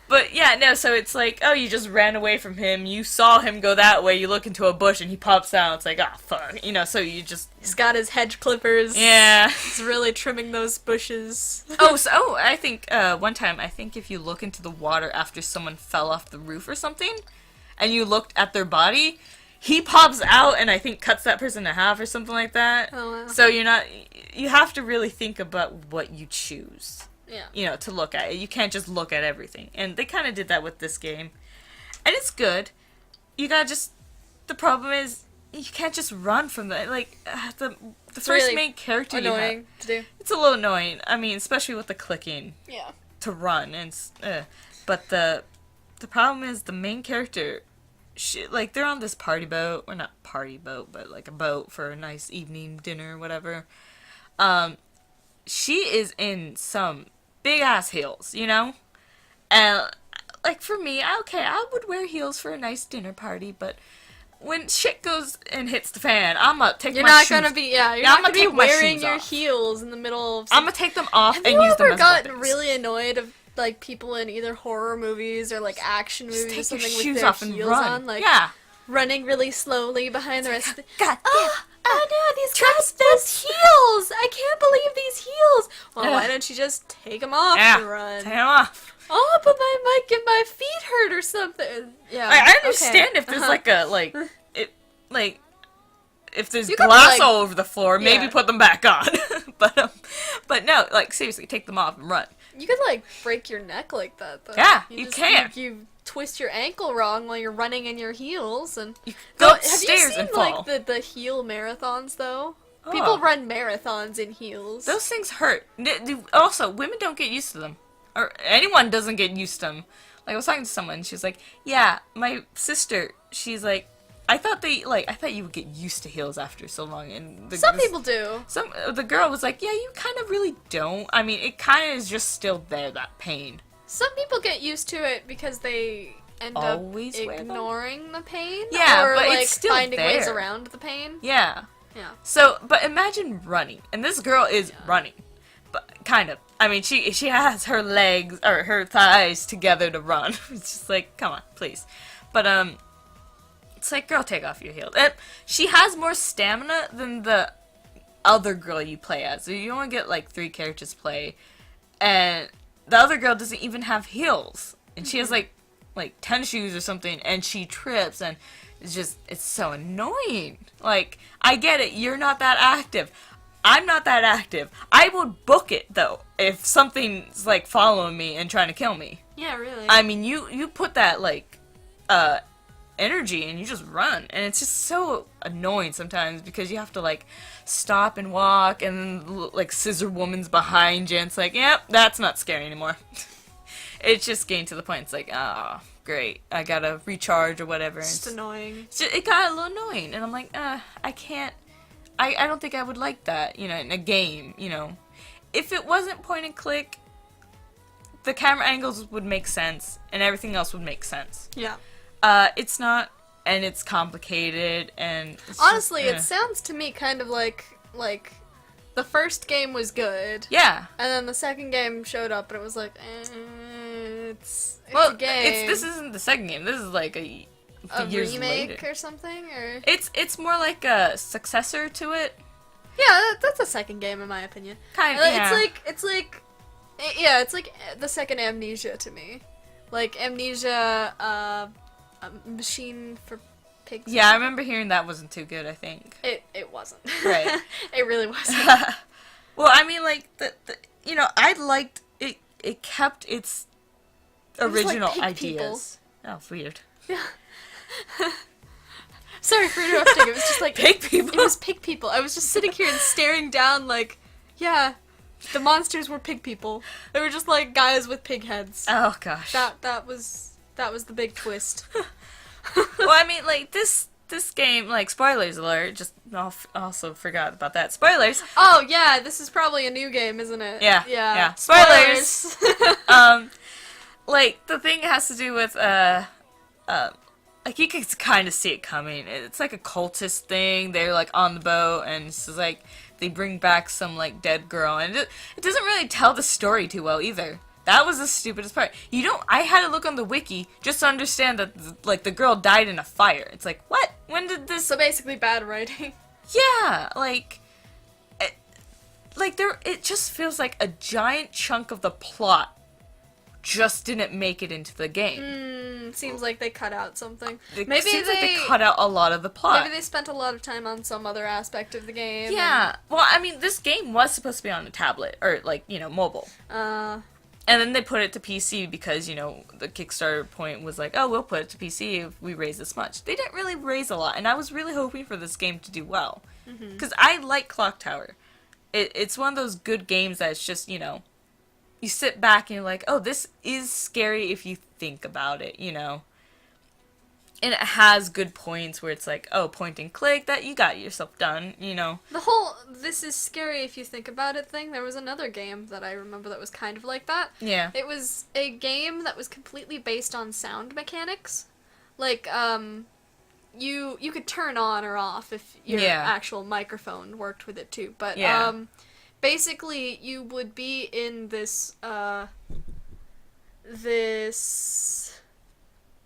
But, yeah, no, so it's like, oh, you just ran away from him, you saw him go that way, you look into a bush, and he pops out, it's like, ah, fuck, so you just... He's got his hedge clippers. Yeah. He's really trimming those bushes. I think, one time, I think if you look into the water after someone fell off the roof or something, and you looked at their body, he pops out and I think cuts that person in half or something like that. Oh, wow. So you have to really think about what you choose. Yeah. To look at. You can't just look at everything. And they kind of did that with this game. And it's good. You gotta just... The problem is, you can't just run from the... Like, the first really main character annoying to do. It's a little annoying. I mean, especially with the clicking. Yeah. To run. And but the problem is, the main character... like, they're on this party boat. Or not party boat, but like a boat for a nice evening dinner, whatever. She is in some big-ass heels, And, like, for me, I would wear heels for a nice dinner party, but when shit goes and hits the fan, I'm gonna take You're my not shoes. gonna be, you're I'm not gonna gonna be take my wearing shoes your off. heels in the middle of I'm gonna take them off Have and you use them ever as gotten weapons. really annoyed of, like, people in either horror movies or, like, action movies Just or take your something with shoes their off and heels run. on? Like, Yeah. running really slowly behind the rest of the... God Oh no, these those heels! I can't believe these heels! Well, Ugh. why don't you just take them off Yeah. and run? Take them off. Oh, but my feet hurt or something. Yeah. I understand okay. if there's like a if there's You could, glass like- all over the floor, maybe Yeah. put them back on. but no, like seriously, take them off and run. You could, like, break your neck like that, though. Yeah, you can. You twist your ankle wrong while you're running in your heels, and... You go Have upstairs you seen, and fall. like, the heel marathons, though? Oh. People run marathons in heels. Those things hurt. Also, women don't get used to them, or anyone doesn't get used to them. Like I was talking to someone, she was like, "Yeah, my sister." She's like, "I thought you would get used to heels after so long." And Some people do. the girl was like, "Yeah, you kind of really don't. I mean, it kind of is just still there, that pain." Some people get used to it because they end Always up wear them? ignoring the pain. Yeah, or, but like, it's still finding ways there. around the pain. Yeah. Yeah. So, but imagine running, and this girl is running, but kind of. I mean, she has her legs or her thighs together to run. It's just like, come on, please. But it's like, girl, take off your heels. And she has more stamina than the other girl you play as. So you only get like 3 characters to play, and the other girl doesn't even have heels, and she has like tennis shoes or something, and she trips, and it's so annoying. Like, I get it, you're not that active. I'm not that active. I would book it though if something's like following me and trying to kill me. Yeah, really. I mean, you put that like energy and you just run, and it's just so annoying sometimes because you have to like stop and walk, and like scissor woman's behind you, and it's like, yep, that's not scary anymore. It's just getting to the point. It's like, oh, great, I gotta recharge or whatever. It's just annoying. It got a little annoying, and I'm like, I can't. I don't think I would like that, in a game, If it wasn't point and click, the camera angles would make sense, and everything else would make sense. Yeah. It's not, and it's complicated, and... It's Honestly, just, it sounds to me kind of like the first game was good. Yeah. And then the second game showed up, and it was like, it's Well, a game. this isn't the second game. This is like a years remake later. or something, or It's more like a successor to it. yeah, that's a second game in my opinion. Kind of, Like, yeah. It's like the second Amnesia to me, like Amnesia, a machine for pigs. Yeah, I remember hearing that wasn't too good, I think. It wasn't. Right. It really wasn't. Well, I mean, like, I liked it. It kept its was like original pig ideas. Oh, weird. Yeah. Sorry for interrupting. It was just like Pig people? It was pig people. I was just sitting here and staring down, like, yeah, the monsters were pig people. They were just like guys with pig heads. Oh, gosh. That was the big twist. Well, I mean, like, this game, like, spoilers alert, just also forgot about that. Spoilers. Oh yeah, this is probably a new game, isn't it? Yeah. Yeah. Spoilers. Like, the thing has to do with, like, you can kind of see it coming. It's like a cultist thing. They're, like, on the boat, and it's just, like, they bring back some, like, dead girl, and it doesn't really tell the story too well, either. That was the stupidest part. I had to look on the wiki just to understand that, like, the girl died in a fire. It's like, what? When did this... So basically bad writing. Yeah, like, it just feels like a giant chunk of the plot just didn't make it into the game. Seems like they cut out something. It seems like they cut out a lot of the plot. Maybe they spent a lot of time on some other aspect of the game. Yeah. Well, I mean, this game was supposed to be on a tablet, or, like, mobile. And, And then they put it to PC because, the Kickstarter point was like, oh, we'll put it to PC if we raise this much. They didn't really raise a lot, and I was really hoping for this game to do well. Because I like Clock Tower. It's one of those good games that's just, you sit back and you're like, oh, this is scary if you think about it, And it has good points where it's like, oh, point and click, that you got yourself done, the whole "this is scary if you think about it" thing, there was another game that I remember that was kind of like that. Yeah. It was a game that was completely based on sound mechanics. Like, you could turn on or off if your Yeah. actual microphone worked with it too. But Yeah. basically you would be in this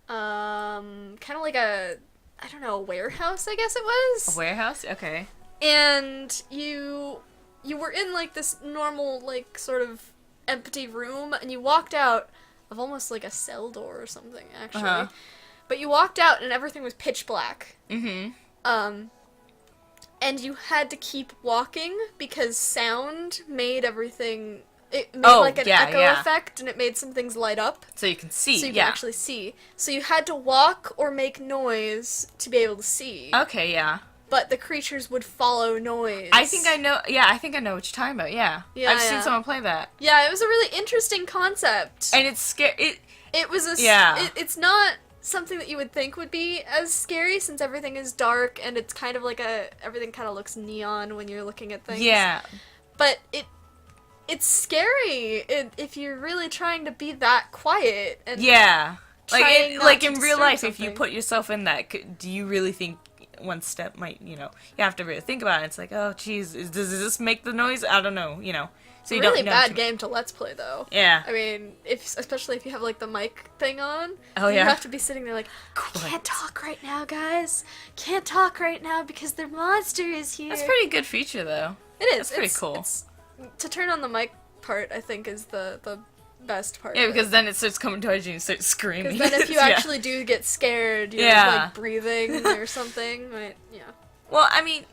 kind of like a, I don't know, a warehouse, I guess it was. A warehouse? Okay. And you were in like this normal like sort of empty room, and you walked out of almost like a cell door or something actually. Uh-huh. But you walked out and everything was pitch black. Mm-hmm. And you had to keep walking because sound made everything. It made Oh, like an yeah, echo yeah. effect, and it made some things light up. So you can see, So you yeah. can actually see. So you had to walk or make noise to be able to see. Okay, yeah. But the creatures would follow noise. I think I know what you're talking about, yeah. Yeah, I've seen yeah. someone play that. Yeah, it was a really interesting concept. And it's scary. It was Yeah. It's not something that you would think would be as scary since everything is dark and it's kind of like everything kind of looks neon when you're looking at things. Yeah. But it's scary if you're really trying to be that quiet and Yeah. trying not Like to in real disturb life, if you something. put yourself in that, do you really think one step might, you have to really think about it. It's like, oh, geez, does this make the noise? I don't know, So you really don't know bad too- game to Let's Play though. Yeah. I mean, especially if you have like the mic thing on, Oh, you yeah. have to be sitting there like, I Quiet. can't talk right now, guys. Can't talk right now because the monster is here. That's a pretty good feature, though. It is. That's pretty It's- cool. it's- to turn on the mic part, I think, is the best part. Yeah, of it. because then it starts coming towards you and starts screaming. Because then if you Yeah. actually do get scared, you're Yeah. like breathing or something. Right? Yeah. Well, I mean,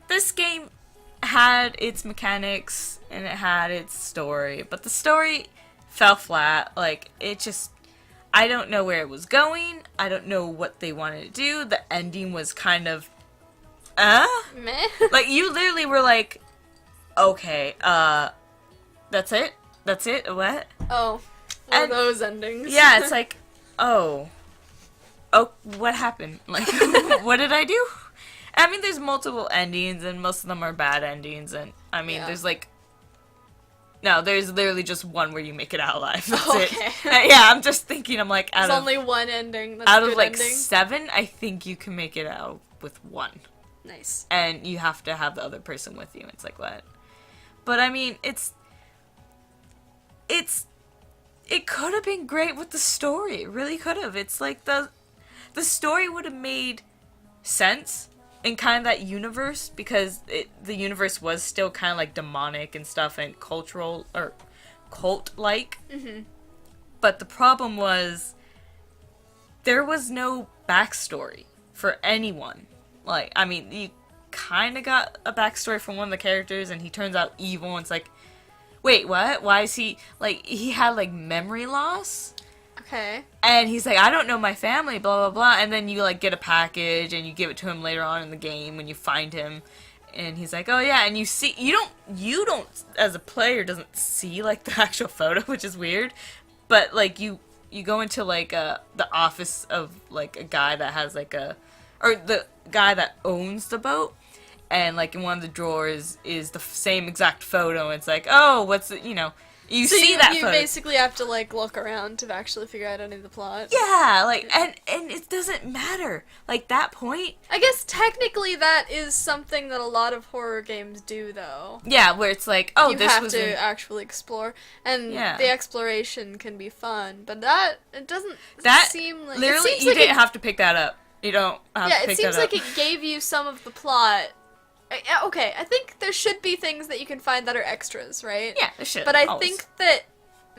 this game had its mechanics and it had its story, but the story fell flat. Like, it just... I don't know where it was going. I don't know what they wanted to do. The ending was kind of... Meh. Like, you literally were like, okay, that's it? That's it? What? Oh. One of And- those endings. Yeah, it's like, oh, what happened? Like, what did I do? I mean, there's multiple endings, and most of them are bad endings, and, I mean, Yeah. there's, like, no, there's literally just one where you make it out alive. That's Okay. it. Yeah, I'm just thinking, I'm like, There's out of, only one ending. That's out a of good like, ending. 7, I think you can make it out with 1. Nice. And you have to have the other person with you. It's like, what? But, I mean, it could have been great with the story. It really could have. It's like the story would have made sense in kind of that universe because the universe was still kind of like demonic and stuff and cultural or cult-like. Mm-hmm. But the problem was there was no backstory for anyone. Like, I mean, you kind of got a backstory from one of the characters and he turns out evil and it's like, wait, what? Why is he, like, he had, like, memory loss? Okay. And he's like, I don't know my family, blah, blah, blah. And then you, like, get a package and you give it to him later on in the game when you find him. And he's like, oh, yeah. And you see, you don't, as a player, doesn't see, like, the actual photo, which is weird. But, like, you go into, like, the office of, like, a guy that has, like, or the guy that owns the boat. And, like, in one of the drawers is the same exact photo. And it's like, oh, what's the, you So see that you photo. basically have to like look around to actually figure out any of the plot. Yeah, like, and it doesn't matter. Like, that point, I guess technically that is something that a lot of horror games do, though. yeah, where it's like, oh, You this have was to in- actually explore, and Yeah. the exploration can be fun. But it doesn't that, seem like literally, it seems you like didn't have to pick that up. You don't have yeah, to it pick seems that like up. it gave you some of the plot. Okay, I think there should be things that you can find that are extras, right? Yeah, it should. But I always. think that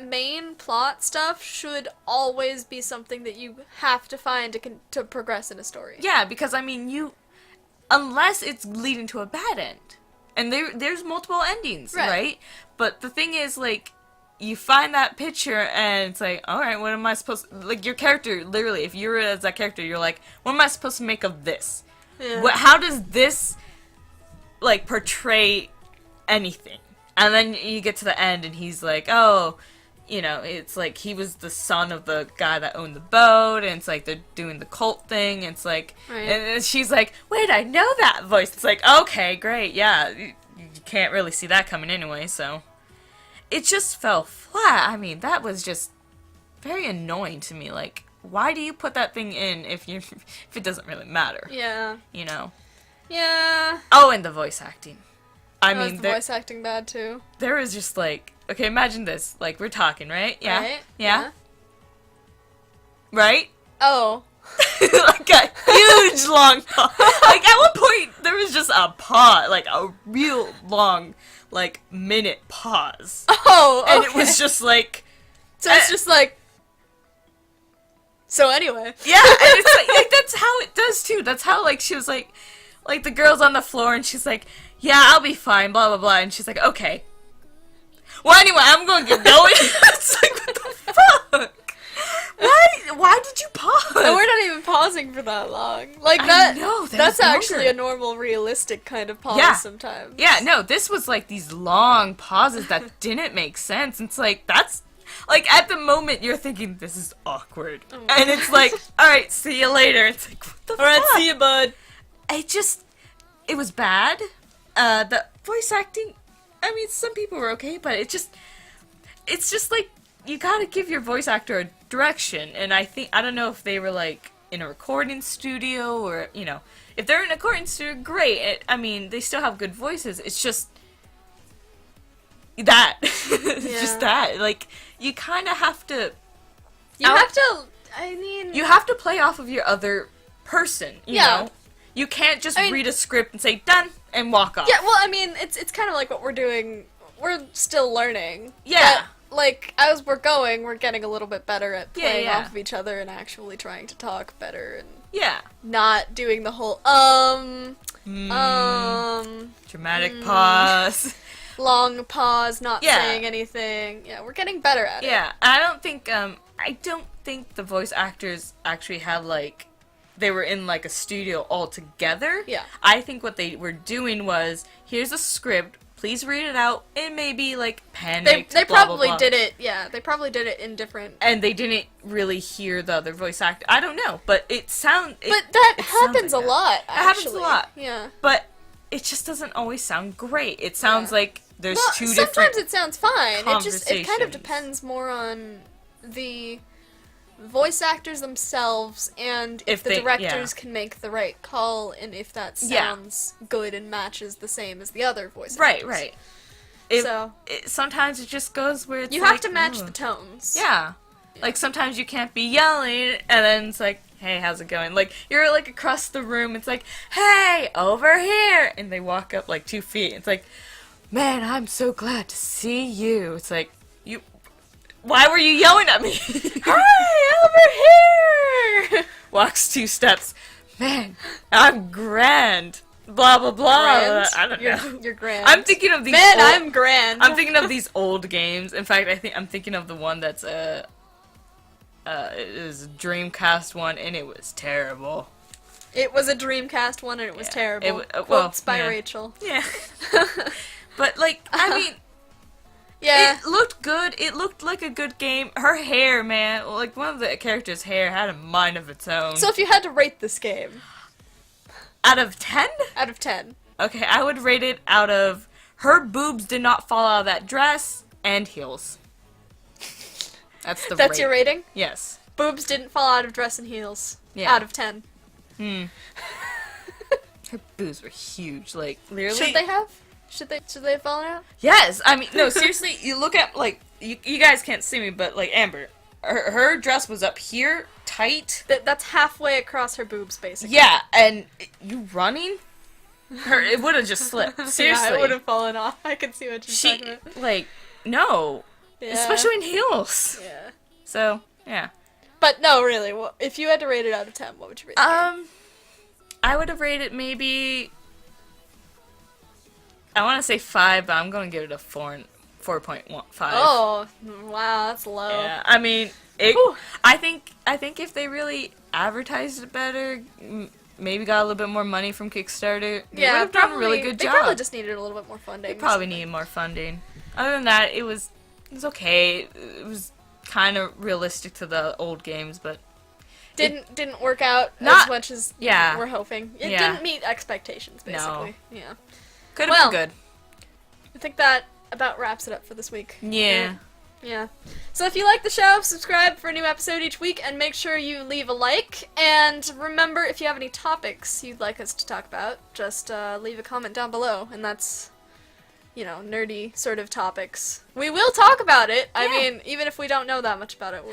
main plot stuff should always be something that you have to find to progress in a story. Yeah, because, I mean, unless it's leading to a bad end. And there's multiple endings, right? But the thing is, like, you find that picture and it's like, alright, what am I supposed to... Like, your character, literally, if you're as that character, you're like, what am I supposed to make of this? Yeah. How does this, like, portray anything? And then you get to the end and he's like, oh, it's like he was the son of the guy that owned the boat, and it's like they're doing the cult thing, and it's like, Right. and she's like, wait, I know that voice. It's like, okay, great, yeah, you can't really see that coming anyway, so. It just fell flat. I mean, that was just very annoying to me, like, why do you put that thing in if it doesn't really matter? Yeah. You know. Yeah. Oh, and the voice acting. I mean, is the voice acting bad too? There was just like, okay, imagine this. Like, we're talking, right? Yeah. Right? Yeah. Right? Oh. Like a huge long pause. Like, at one point, there was just a pause. Like, a real long, like, minute pause. Oh, okay. And it was just like... So it's just like... So anyway. Yeah, and it's like, that's how it does, too. That's how, like, she was like, the girl's on the floor, and she's like, yeah, I'll be fine, blah, blah, blah. And she's like, okay. Well, anyway, I'm going to get going. It's like, what the fuck? Why did you pause? And we're not even pausing for that long. Like, I know, that's actually longer. a normal, realistic kind of pause sometimes. Yeah, no, this was like these long pauses that didn't make sense. It's like, that's... Like, at the moment, you're thinking, this is awkward. Oh. And it's like, alright, see you later. It's like, what the Alright, fuck? see you, bud. It was bad. The voice acting, I mean, some people were okay, but it's just like, you gotta give your voice actor a direction. And I don't know if they were, like, in a recording studio or, you know, if they're in a recording studio, great. I mean, they still have good voices. It's just that. It's just that. Like, you kind of have to... You have to play off of your other person, you know? You can't just read a script and say, done, and walk off. Yeah, well, I mean, it's kind of like what we're doing. We're still learning. Yeah. But, like, as we're going, we're getting a little bit better at playing off of each other and actually trying to talk better and not doing the whole, dramatic pause. long pause, not saying anything. Yeah, we're getting better at it. Yeah, I don't think the voice actors actually had, like, they were in, like, a studio all together. Yeah. I think what they were doing was, here's a script, please read it out, and maybe, like, panicked, They blah, probably blah, blah. did it, they probably did it in different... And they didn't really hear the other voice actor. I don't know, but But that happens like a lot, It happens actually. a lot. Yeah. But it just doesn't always sound great. It sounds like there's two sometimes different it sounds fine. It kind of conversations. depends more on the voice actors themselves and if the directors can make the right call and if that sounds good and matches the same as the other voice actors. Right. Sometimes it just goes where it's you like, have to match the tones. Yeah. Like, sometimes you can't be yelling, and then it's like, hey, how's it going? Like, you're, like, across the room, it's like, hey, over here! And they walk up, like, 2 feet, it's like, man, I'm so glad to see you. It's like, why were you yelling at me? Hi, over here! Walks 2 steps, man, I'm grand. Blah, blah, blah. Grand? I don't know. You're grand. I'm thinking of these I'm grand. I'm thinking of these old games. In fact, I'm thinking of the one that's, it was a Dreamcast one, and it was terrible. It was a Dreamcast one, and it was terrible. Quotes by Rachel. Yeah. But, like, I mean... Yeah. It looked good. It looked like a good game. Her hair, man, like, one of the characters' hair had a mind of its own. So if you had to rate this game... Out of 10? Out of 10. Okay, I would rate it out of... Her boobs did not fall out of that dress, and heels. That's your rating? Yes. Boobs didn't fall out of dress and heels. Yeah. Out of 10. Her boobs were huge, like, literally. Should they have? Should they have fallen out? Yes! I mean, no, seriously, you look at, like, you guys can't see me, but, like, Amber, her dress was up here, tight. That's halfway across her boobs, basically. Yeah, and you running? It would have just slipped. Seriously. Yeah, it would have fallen off. I can see what you're talking about. Like, no. Yeah. Especially in heels. Yeah. So, yeah. But no, really, if you had to rate it out of 10, what would you rate it? I would have rated maybe... I want to say 5, but I'm going to give it a 4.15. Oh, wow, that's low. Yeah, I mean, I think if they really advertised it better, maybe got a little bit more money from Kickstarter, they would have done a really good job. They probably just needed a little bit more funding. They probably needed more funding. Other than that, it was okay. It was kind of realistic to the old games, but didn't work out as much as we're hoping. It didn't meet expectations, basically. No. Yeah. Could have been good. I think that about wraps it up for this week. Yeah. Yeah. So if you like the show, subscribe for a new episode each week, and make sure you leave a like. And remember, if you have any topics you'd like us to talk about, just leave a comment down below. And that's, you know, nerdy sort of topics. We will talk about it. I mean, even if we don't know that much about it,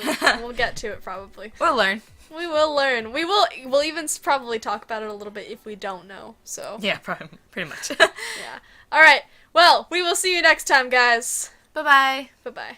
we'll get to it probably. We'll learn. We will learn. We'll even probably talk about it a little bit if we don't know. So Yeah, probably, pretty much. yeah. All right. Well, we will see you next time, guys. Bye-bye. Bye-bye.